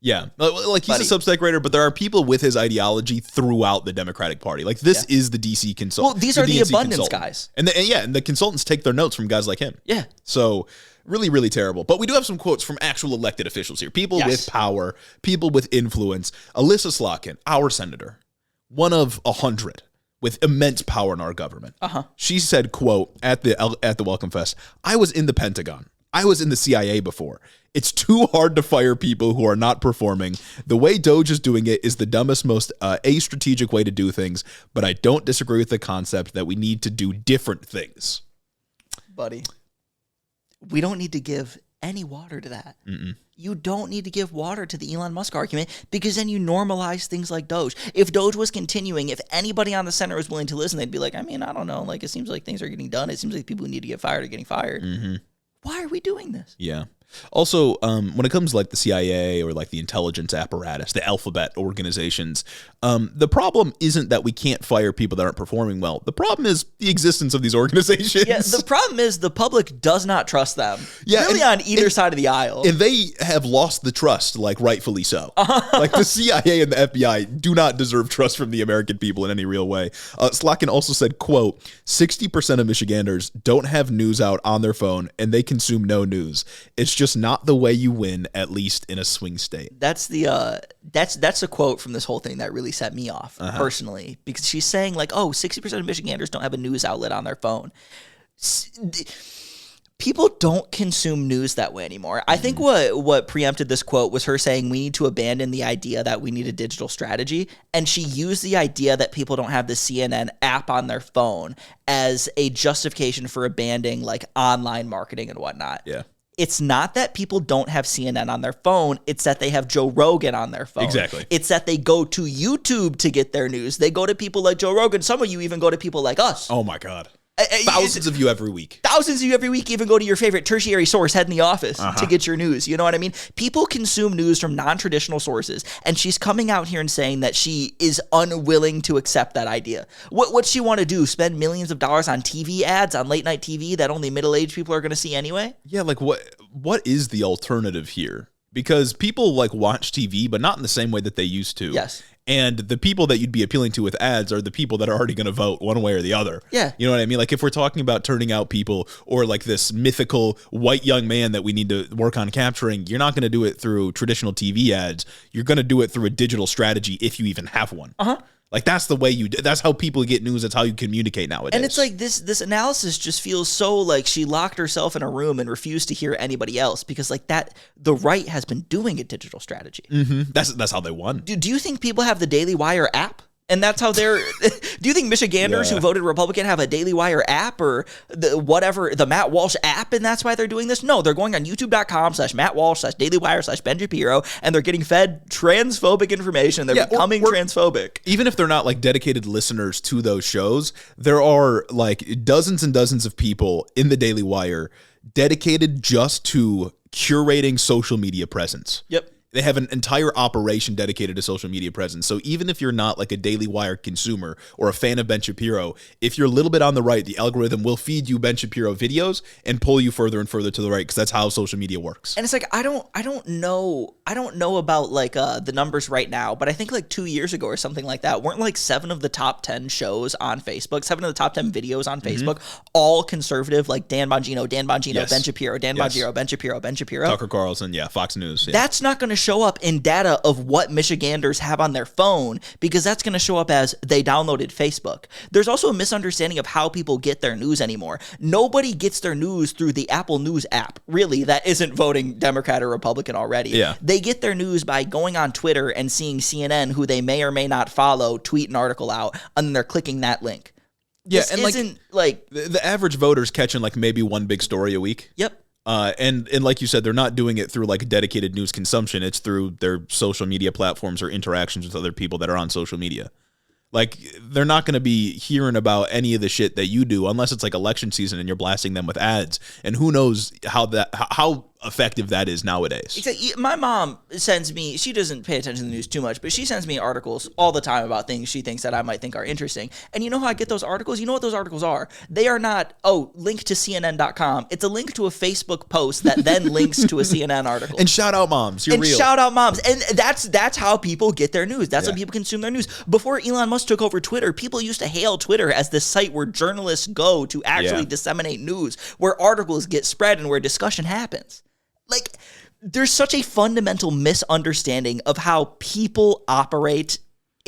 Yeah, like he's a Substack writer, but there are people with his ideology throughout the Democratic Party. Like this is the DC consultant. Well, these are the abundance guys. And the consultants take their notes from guys like him. Yeah. So really, really terrible. But we do have some quotes from actual elected officials here. People with power, people with influence. Alyssa Slotkin, our senator, one of 100. with immense power in our government. She said, quote, at the Welcome Fest, "I was in the Pentagon. I was in the CIA before. It's too hard to fire people who are not performing. The way DOGE is doing it is the dumbest, most a-strategic way to do things, but I don't disagree with the concept that we need to do different things." Buddy, we don't need to give any water to that. You don't need to give water to the Elon Musk argument, because then you normalize things like DOGE. If DOGE was continuing, if anybody on the center was willing to listen, they'd be like, I mean, I don't know. Like, it seems like things are getting done. It seems like people who need to get fired are getting fired. Why are we doing this? Yeah. Also, when it comes to like the CIA or like the intelligence apparatus, the alphabet organizations, the problem isn't that we can't fire people that aren't performing well. The problem is the existence of these organizations. Yeah, the problem is the public does not trust them. Yeah, really, on either side of the aisle. And they have lost the trust, like rightfully so. Like the CIA and the FBI do not deserve trust from the American people in any real way. Slacken also said, quote, 60% of Michiganders don't have news out on their phone and they consume no news. It's just not the way you win, at least in a swing state. That's a quote from this whole thing that really set me off personally, because she's saying like, oh, 60% of Michiganders don't have a news outlet on their phone. People don't consume news that way anymore. I think what preempted this quote was her saying we need to abandon the idea that we need a digital strategy, and she used the idea that people don't have the CNN app on their phone as a justification for abandoning like online marketing and whatnot. Yeah. It's not that people don't have CNN on their phone. It's that they have Joe Rogan on their phone. Exactly. It's that they go to YouTube to get their news. They go to people like Joe Rogan. Some of you even go to people like us. Oh, my God. Thousands of you every week. Thousands of you every week even go to your favorite tertiary source, head in the office, to get your news. You know what I mean? People consume news from non-traditional sources, and she's coming out here and saying that she is unwilling to accept that idea. What's she want to do? Spend millions of dollars on TV ads, on late-night TV that only middle-aged people are going to see anyway? Yeah, like what is the alternative here? Because people like watch TV, but not in the same way that they used to. Yes. And the people that you'd be appealing to with ads are the people that are already going to vote one way or the other. Yeah. You know what I mean? Like if we're talking about turning out people or like this mythical white young man that we need to work on capturing, you're not going to do it through traditional TV ads. You're going to do it through a digital strategy if you even have one. Like that's the way that's how people get news. That's how you communicate nowadays. And it's like this analysis just feels so like she locked herself in a room and refused to hear anybody else, because like that, the right has been doing a digital strategy. That's how they won. Do you think people have the Daily Wire app? And that's how they're. Do you think Michiganders who voted Republican have a Daily Wire app or the Matt Walsh app, and that's why they're doing this? No, they're going on YouTube.com/Matt Walsh/Daily Wire/Ben Shapiro, and they're getting fed transphobic information. They're becoming transphobic. Even if they're not like dedicated listeners to those shows, there are like dozens and dozens of people in the Daily Wire dedicated just to curating social media presence. Yep. They have an entire operation dedicated to social media presence. So even if you're not like a Daily Wire consumer or a fan of Ben Shapiro, if you're a little bit on the right, the algorithm will feed you Ben Shapiro videos and pull you further and further to the right, because that's how social media works. And it's like I don't know about like the numbers right now, but I think like 2 years ago or something like that, weren't like 7 of the top 10 shows on Facebook, 7 of the top 10 videos on Facebook, all conservative, like Dan Bongino, Yes. Ben Shapiro, Bongino, Ben Shapiro. Tucker Carlson, Fox News. Yeah. That's not going to show up in data of what Michiganders have on their phone, because that's going to show up as they downloaded Facebook. There's also a misunderstanding of how people get their news anymore. Nobody gets their news through the Apple News app, really, that isn't voting Democrat or Republican already. Yeah. They get their news by going on Twitter and seeing CNN, who they may or may not follow, tweet an article out, and then they're clicking that link. Yeah, this and isn't like the average voter's catching like maybe one big story a week. Yep. And like you said, they're not doing it through like dedicated news consumption. It's through their social media platforms or interactions with other people that are on social media. Like they're not going to be hearing about any of the shit that you do unless it's like election season and you're blasting them with ads. And who knows how effective that is nowadays. Exactly. My mom sends me, she doesn't pay attention to the news too much, but she sends me articles all the time about things she thinks that I might think are interesting. And you know how I get those articles? You know what those articles are? They are not, link to CNN.com. It's a link to a Facebook post that then links to a CNN article. And shout out moms. You're real. Shout out moms. And that's how people get their news. That's how people consume their news. Before Elon Musk took over Twitter, people used to hail Twitter as the site where journalists go to actually disseminate news, where articles get spread and where discussion happens. Like, there's such a fundamental misunderstanding of how people operate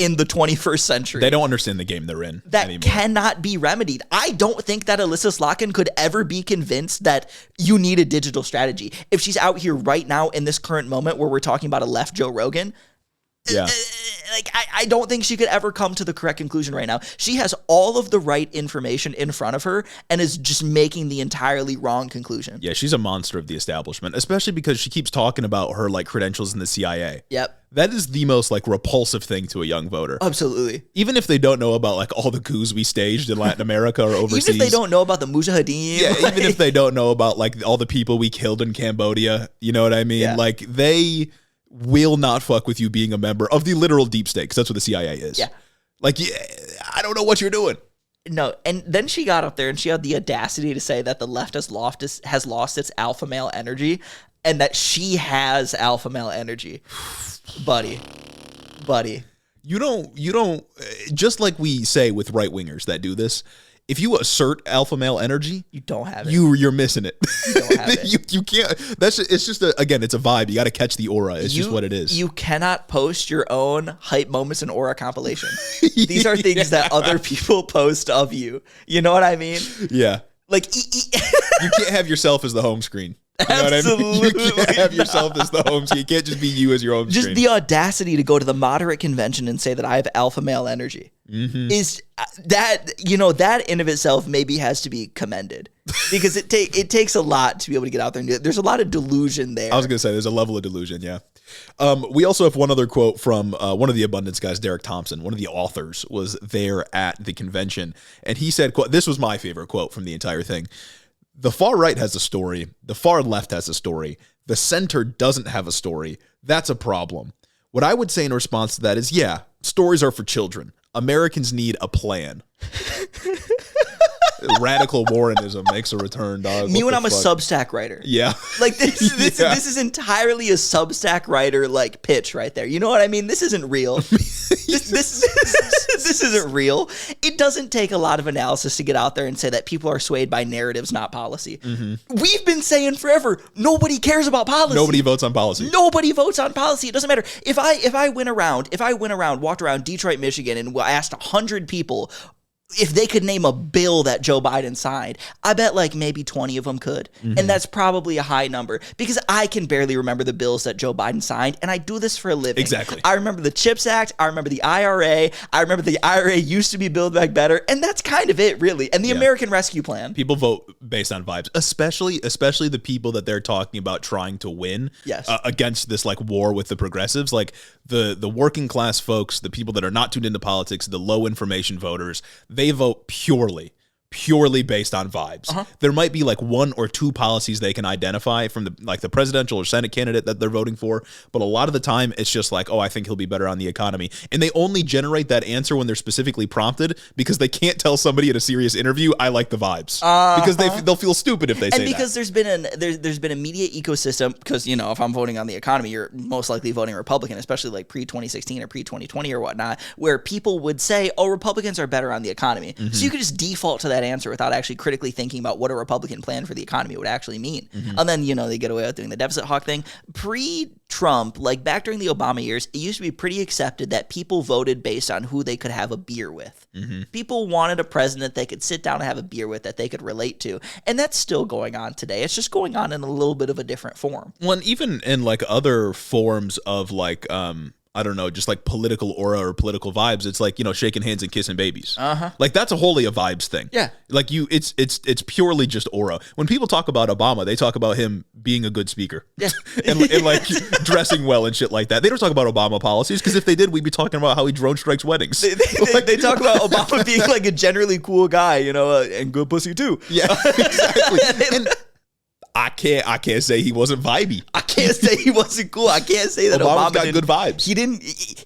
in the 21st century. They don't understand the game they're in that anymore. Cannot be remedied. I don't think that Alyssa Slotkin could ever be convinced that you need a digital strategy. If she's out here right now in this current moment where we're talking about a left Joe Rogan, Yeah. I don't think she could ever come to the correct conclusion right now. She has all of the right information in front of her and is just making the entirely wrong conclusion. Yeah, she's a monster of the establishment, especially because she keeps talking about her like credentials in the CIA. Yep. That is the most like repulsive thing to a young voter. Absolutely. Even if they don't know about like all the coups we staged in Latin America or overseas. Even if they don't know about the Mujahideen. Yeah, even if they don't know about like all the people we killed in Cambodia, you know what I mean? Yeah. Like they will not fuck with you being a member of the literal deep state, because that's what the CIA is. Yeah. Like, I don't know what you're doing. No, and then she got up there and she had the audacity to say that the left has lost its alpha male energy and that she has alpha male energy. Buddy. You don't, just like we say with right wingers that do this, if you assert alpha male energy, You don't have it. you're missing it. You don't have it. you can't. It's just again, it's a vibe. You got to catch the aura. It's just what it is. You cannot post your own hype moments and aura compilation. These are things that other people post of you. You know what I mean? Yeah. Like, You can't have yourself as the home screen. You know what I mean? You Absolutely can't have yourself as the home screen. You can't just be you as your home just screen. the audacity to go to the moderate convention and say that I have alpha male energy is that, that in of itself maybe has to be commended, because it takes a lot to be able to get out there and do it. There's a lot of delusion there. I was going to say there's a level of delusion, yeah. We also have one other quote from one of the Abundance guys, Derek Thompson. One of the authors was there at the convention, and he said, quote, this was my favorite quote from the entire thing. The far right has a story. The far left has a story. The center doesn't have a story. That's a problem. What I would say in response to that is, yeah, stories are for children. Americans need a plan. Radical Warrenism makes a return, dog. Me What when the I'm a fuck? Substack writer. Yeah. Like this Yeah. is entirely a Substack writer like pitch right there. You know what I mean? This isn't real. This isn't real. It doesn't take a lot of analysis to get out there and say that people are swayed by narratives, not policy. We've been saying forever, nobody cares about policy. Nobody votes on policy. Nobody votes on policy. It doesn't matter. If I walked around Detroit, Michigan, and asked 100 people if they could name a bill that Joe Biden signed, I bet like maybe 20 of them could. And that's probably a high number, because I can barely remember the bills that Joe Biden signed, and I do this for a living. Exactly. I remember the CHIPS Act. I remember the IRA. I remember the IRA used to be Build Back Better, and that's kind of it, really. And the American Rescue Plan. People vote based on vibes, especially the people that they're talking about trying to win against this like war with the progressives, like the working class folks, the people that are not tuned into politics, the low information voters. They vote purely based on vibes. There might be like one or two policies they can identify from the presidential or Senate candidate that they're voting for, but a lot of the time it's just like, oh, I think he'll be better on the economy. And they only generate that answer when they're specifically prompted, because they can't tell somebody at a serious interview, I like the vibes. Because they'll feel stupid if they say that. And because there's been a media ecosystem, because, if I'm voting on the economy, you're most likely voting Republican, especially like pre-2016 or pre-2020 or whatnot, where people would say, oh, Republicans are better on the economy. So you could just default to that answer without actually critically thinking about what a Republican plan for the economy would actually mean. And then, they get away with doing the deficit hawk thing. Pre-Trump, like back during the Obama years, it used to be pretty accepted that people voted based on who they could have a beer with. People wanted a president they could sit down and have a beer with, that they could relate to. And that's still going on today. It's just going on in a little bit of a different form. Well, and even in like other forms of like, I don't know, just like political aura or political vibes, it's like, shaking hands and kissing babies. Like that's wholly a vibes thing. Yeah. Like it's purely just aura. When people talk about Obama, they talk about him being a good speaker. Yeah. and like dressing well and shit like that. They don't talk about Obama policies, because if they did, we'd be talking about how he drone strikes weddings. They talk about Obama being like a generally cool guy, and good pussy too. Yeah, exactly. And I can't say he wasn't vibey. I can't say he wasn't cool. I can't say that Obama's Obama got good vibes.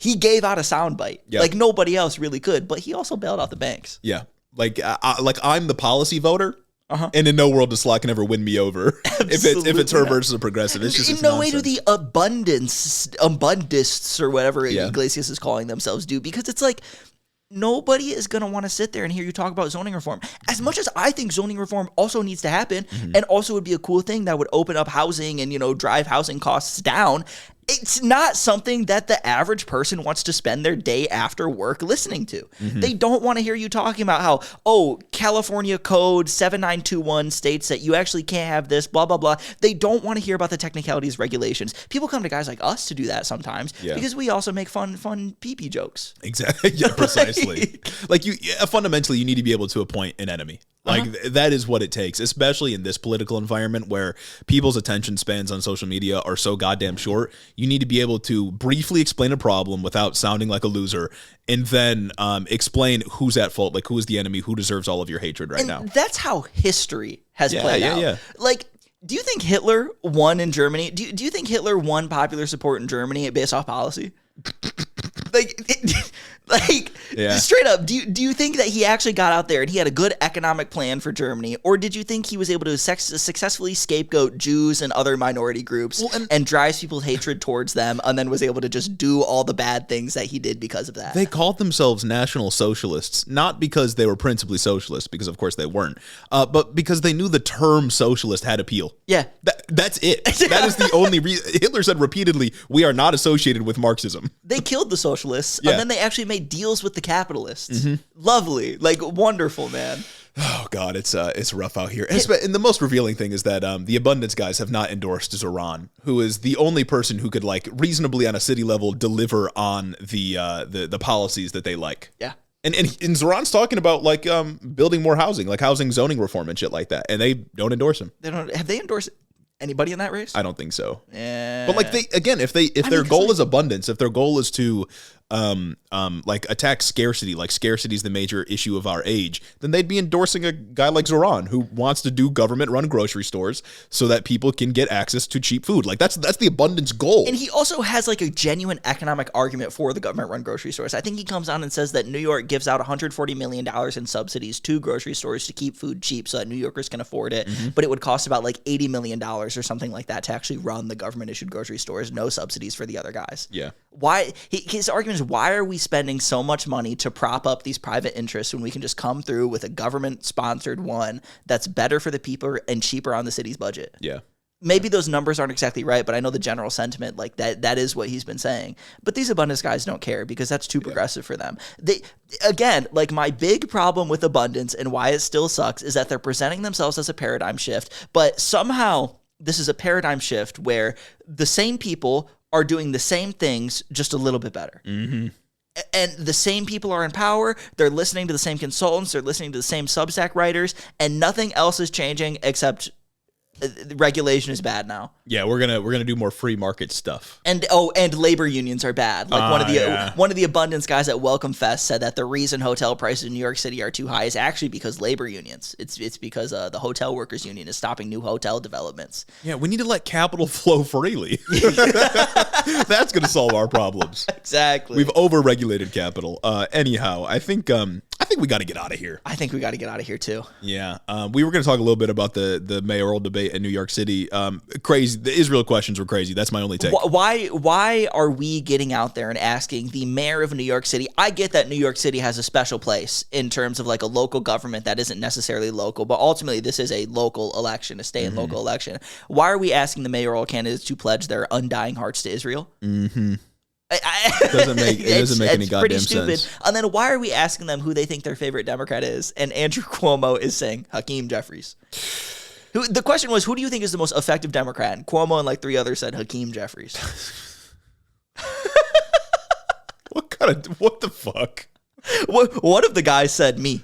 He gave out a soundbite. Yeah. Like nobody else really could, but he also bailed out the banks. Yeah. Like I'm the policy voter. And in no world does Slot can ever win me over if it's her versus a progressive. It's just in no way do the abundists or whatever Iglesias is calling themselves do, because it's like, nobody is going to want to sit there and hear you talk about zoning reform. As much as I think zoning reform also needs to happen, and also would be a cool thing that would open up housing and, drive housing costs down, It's not something that the average person wants to spend their day after work listening to. They don't want to hear you talking about how, California Code 7921 states that you actually can't have this, blah, blah, blah. They don't want to hear about the technicalities, regulations. People come to guys like us to do that sometimes because we also make fun pee-pee jokes. Exactly. Yeah, precisely. Fundamentally, you need to be able to appoint an enemy. That is what it takes, especially in this political environment where people's attention spans on social media are so goddamn short. You need to be able to briefly explain a problem without sounding like a loser, and then explain who's at fault, like who is the enemy, who deserves all of your hatred now. That's how history has played out. Yeah. Like, do you think Hitler won in Germany? Do you think Hitler won popular support in Germany based off policy? Straight up, do you think that he actually got out there and he had a good economic plan for Germany, or did you think he was able to successfully scapegoat Jews and other minority groups and drives people's hatred towards them, and then was able to just do all the bad things that he did because of that? They called themselves National Socialists, not because they were principally socialist, because of course they weren't, but because they knew the term socialist had appeal. Yeah. That's it. That is the only reason. Hitler said repeatedly, we are not associated with Marxism. They killed the socialists, and then they actually made deals with the capitalists. Lovely. Wonderful, man. Oh, God, it's rough out here. And the most revealing thing is that the Abundance guys have not endorsed Zoran, who is the only person who could, reasonably on a city level deliver on the policies that they like. Yeah. And Zoran's talking about, building more housing, housing zoning reform and shit like that, and they don't endorse him. Have they endorsed anybody in that race? I don't think so. Yeah. But if their goal is abundance, if their goal is to attack scarcity, scarcity is the major issue of our age, then they'd be endorsing a guy like Zoran who wants to do government-run grocery stores so that people can get access to cheap food. That's the abundance goal. And he also has a genuine economic argument for the government-run grocery stores. I think he comes on and says that New York gives out $140 million in subsidies to grocery stores to keep food cheap so that New Yorkers can afford it, but it would cost about $80 million or something like that to actually run the government-issued grocery stores, no subsidies for the other guys. Yeah. His argument is, why are we spending so much money to prop up these private interests when we can just come through with a government-sponsored one that's better for the people and cheaper on the city's budget? Yeah. Maybe those numbers aren't exactly right, but I know the general sentiment, that is what he's been saying. But these abundance guys don't care because that's too progressive for them. My big problem with abundance and why it still sucks is that they're presenting themselves as a paradigm shift, but somehow this is a paradigm shift where the same people are doing the same things, just a little bit better. Mm-hmm. And the same people are in power. They're listening to the same consultants. They're listening to the same Substack writers, and nothing else is changing except regulation is bad now. Yeah, we're gonna do more free market stuff. And labor unions are bad. One of the abundance guys at Welcome Fest said that the reason hotel prices in New York City are too high is actually because labor unions. It's because the hotel workers union is stopping new hotel developments. Yeah, we need to let capital flow freely. That's gonna solve our problems. Exactly. We've overregulated capital. Anyhow, I think we got to get out of here. I think we got to get out of here too. Yeah. We were going to talk a little bit about the mayoral debate in New York City. Crazy. The Israel questions were crazy. That's my only take. Why are we getting out there and asking the mayor of New York City? I get that New York City has a special place in terms of a local government that isn't necessarily local, but ultimately this is a local election, a state and local election. Why are we asking the mayoral candidates to pledge their undying hearts to Israel? Mm-hmm. It doesn't make any goddamn pretty stupid. sense. And then why are we asking them who they think their favorite Democrat is? And Andrew Cuomo is saying Hakeem Jeffries. The question was, who do you think is the most effective Democrat? And Cuomo and 3 others said Hakeem Jeffries. What the fuck? One of the guys said me.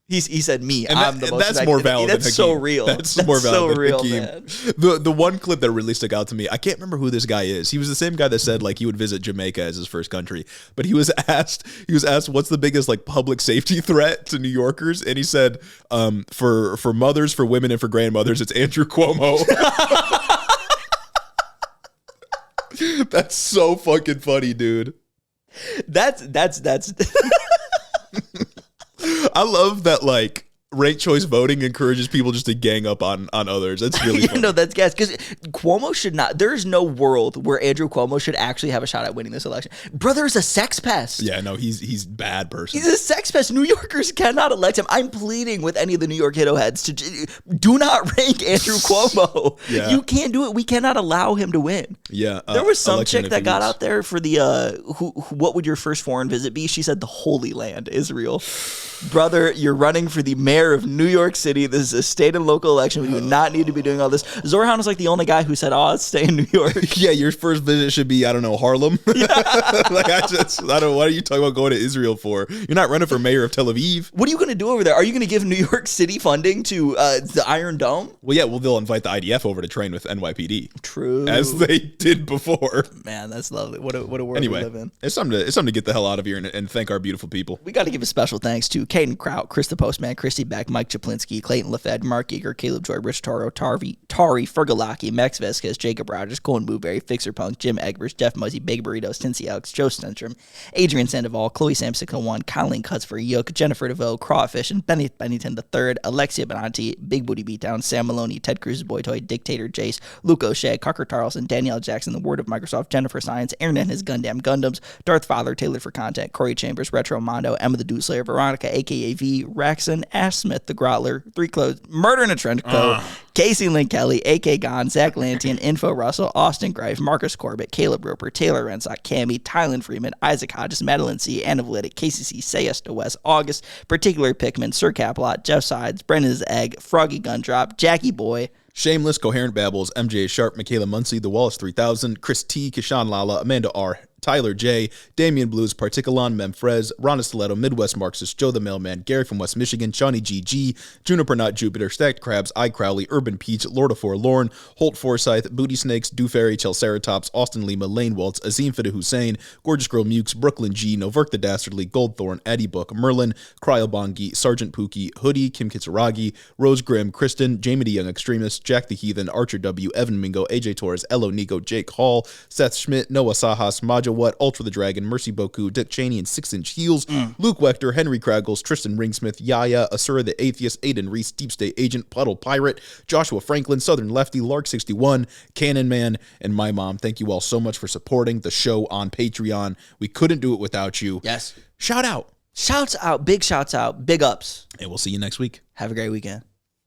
He said me. I'm the most that's more valid. That's than so Hakeem. real. That's more valid than Hakeem. Man. The one clip that really stuck out to me, I can't remember who this guy is. He was the same guy that said he would visit Jamaica as his first country, but he was asked what's the biggest public safety threat to New Yorkers, and he said for mothers, for women, and for grandmothers, it's Andrew Cuomo. That's so fucking funny, dude. That's I love that ranked choice voting encourages people just to gang up on others. That's really funny. No, that's gas. Because Cuomo should not. There's no world where Andrew Cuomo should actually have a shot at winning this election. Brother is a sex pest. Yeah, no, he's a bad person. He's a sex pest. New Yorkers cannot elect him. I'm pleading with any of the New York hito heads to do not rank Andrew Cuomo. Yeah. You can't do it. We cannot allow him to win. Yeah, there was some chick that got weeks. out there for the what would your first foreign visit be? She said the Holy Land, Israel. Brother, you're running for the mayor of New York City. This is a state and local election. We do not need to be doing all this. Zorhan was like the only guy who said, "Oh, let's stay in New York." Yeah, your first visit should be, I don't know, Harlem. Like I don't. What are you talking about going to Israel for? You're not running for mayor of Tel Aviv. What are you going to do over there? Are you going to give New York City funding to the Iron Dome? Well, yeah. Well, they'll invite the IDF over to train with NYPD. True, as they did before. Man, that's lovely. What a world anyway, we live in. It's something to get the hell out of here and thank our beautiful people. We got to give a special thanks to Caden Kraut, Chris the Postman, Christy Beck, Mike Chaplinsky, Clayton LaFed, Mark Eager, Caleb Joy, Rich Taro, Tari Fergalaki, Max Vesquez, Jacob Rogers, Colin Blueberry, Fixer Punk, Jim Egbers, Jeff Muzzy, Big Burritos, Tinsy Alex, Joe Stenstrom, Adrian Sandoval, Chloe Sam 601, Colleen Cutsford, Yoke, Jennifer DeVoe, Crawfish, and Benny Bennington III, Alexia Benanti, Big Booty Beatdown, Sam Maloney, Ted Cruz's Boy Toy, Dictator Jace, Luke O'Shea, Cocker Tarleson, Danielle Jackson, The Word of Microsoft, Jennifer Science, Aaron and his Gundam Gundams, Darth Father, Tailored for Content, Corey Chambers, Retro Mondo, Emma the Dude Slayer, Veronica, aka V, Raxon, Ash Smith, The Grottler, Three Clothes, Murder in a Trench Coat, Casey Lynn Kelly, AK Gon, Zach Lantian, Info Russell, Austin Greif, Marcus Corbett, Caleb Roper, Taylor Rensock, Cammy, Tylen Freeman, Isaac Hodges, Madeline C, Anna Valitic, KCC, Sayus to West, August, Particular Pickman, Sir Caplot, Jeff Sides, Brendan's Egg, Froggy Gundrop, Jackie Boy, Shameless, Coherent Babbles, MJ Sharp, Michaela Muncie, The Wallace 3000, Chris T, Kishan Lala, Amanda R, Tyler J, Damian Blues, Particulon, Memfrez, Ronna Stiletto, Midwest Marxist, Joe the Mailman, Gary from West Michigan, Shawnee GG, Juniper Nut Jupiter, Stacked Crabs, I Crowley, Urban Peach, Lord of Forlorn, Holt Forsyth, Booty Snakes, Dewfairy, Chelceratops, Austin Lima, Lane Waltz, Azim Fida Hussein, Gorgeous Girl Mukes, Brooklyn G, Noverk the Dastardly, Goldthorn, Eddie Book, Merlin, Cryobongi, Sergeant Pookie, Hoodie, Kim Kitsuragi, Rose Grimm, Kristen, Jamie the Young Extremist, Jack the Heathen, Archer W, Evan Mingo, AJ Torres, Elo Nico, Jake Hall, Seth Schmidt, Noah Sajas, Maja What, Ultra the Dragon, Mercy Boku, Dick Cheney and 6-Inch Heels, Luke Wechter, Henry Kraggles, Tristan Ringsmith, Yaya, Asura the Atheist, Aiden Reese, Deep State Agent, Puddle Pirate, Joshua Franklin, Southern Lefty, Lark61, Cannon Man, and my mom. Thank you all so much for supporting the show on Patreon. We couldn't do it without you. Yes. Shout out. Shouts out, big ups. And we'll see you next week. Have a great weekend.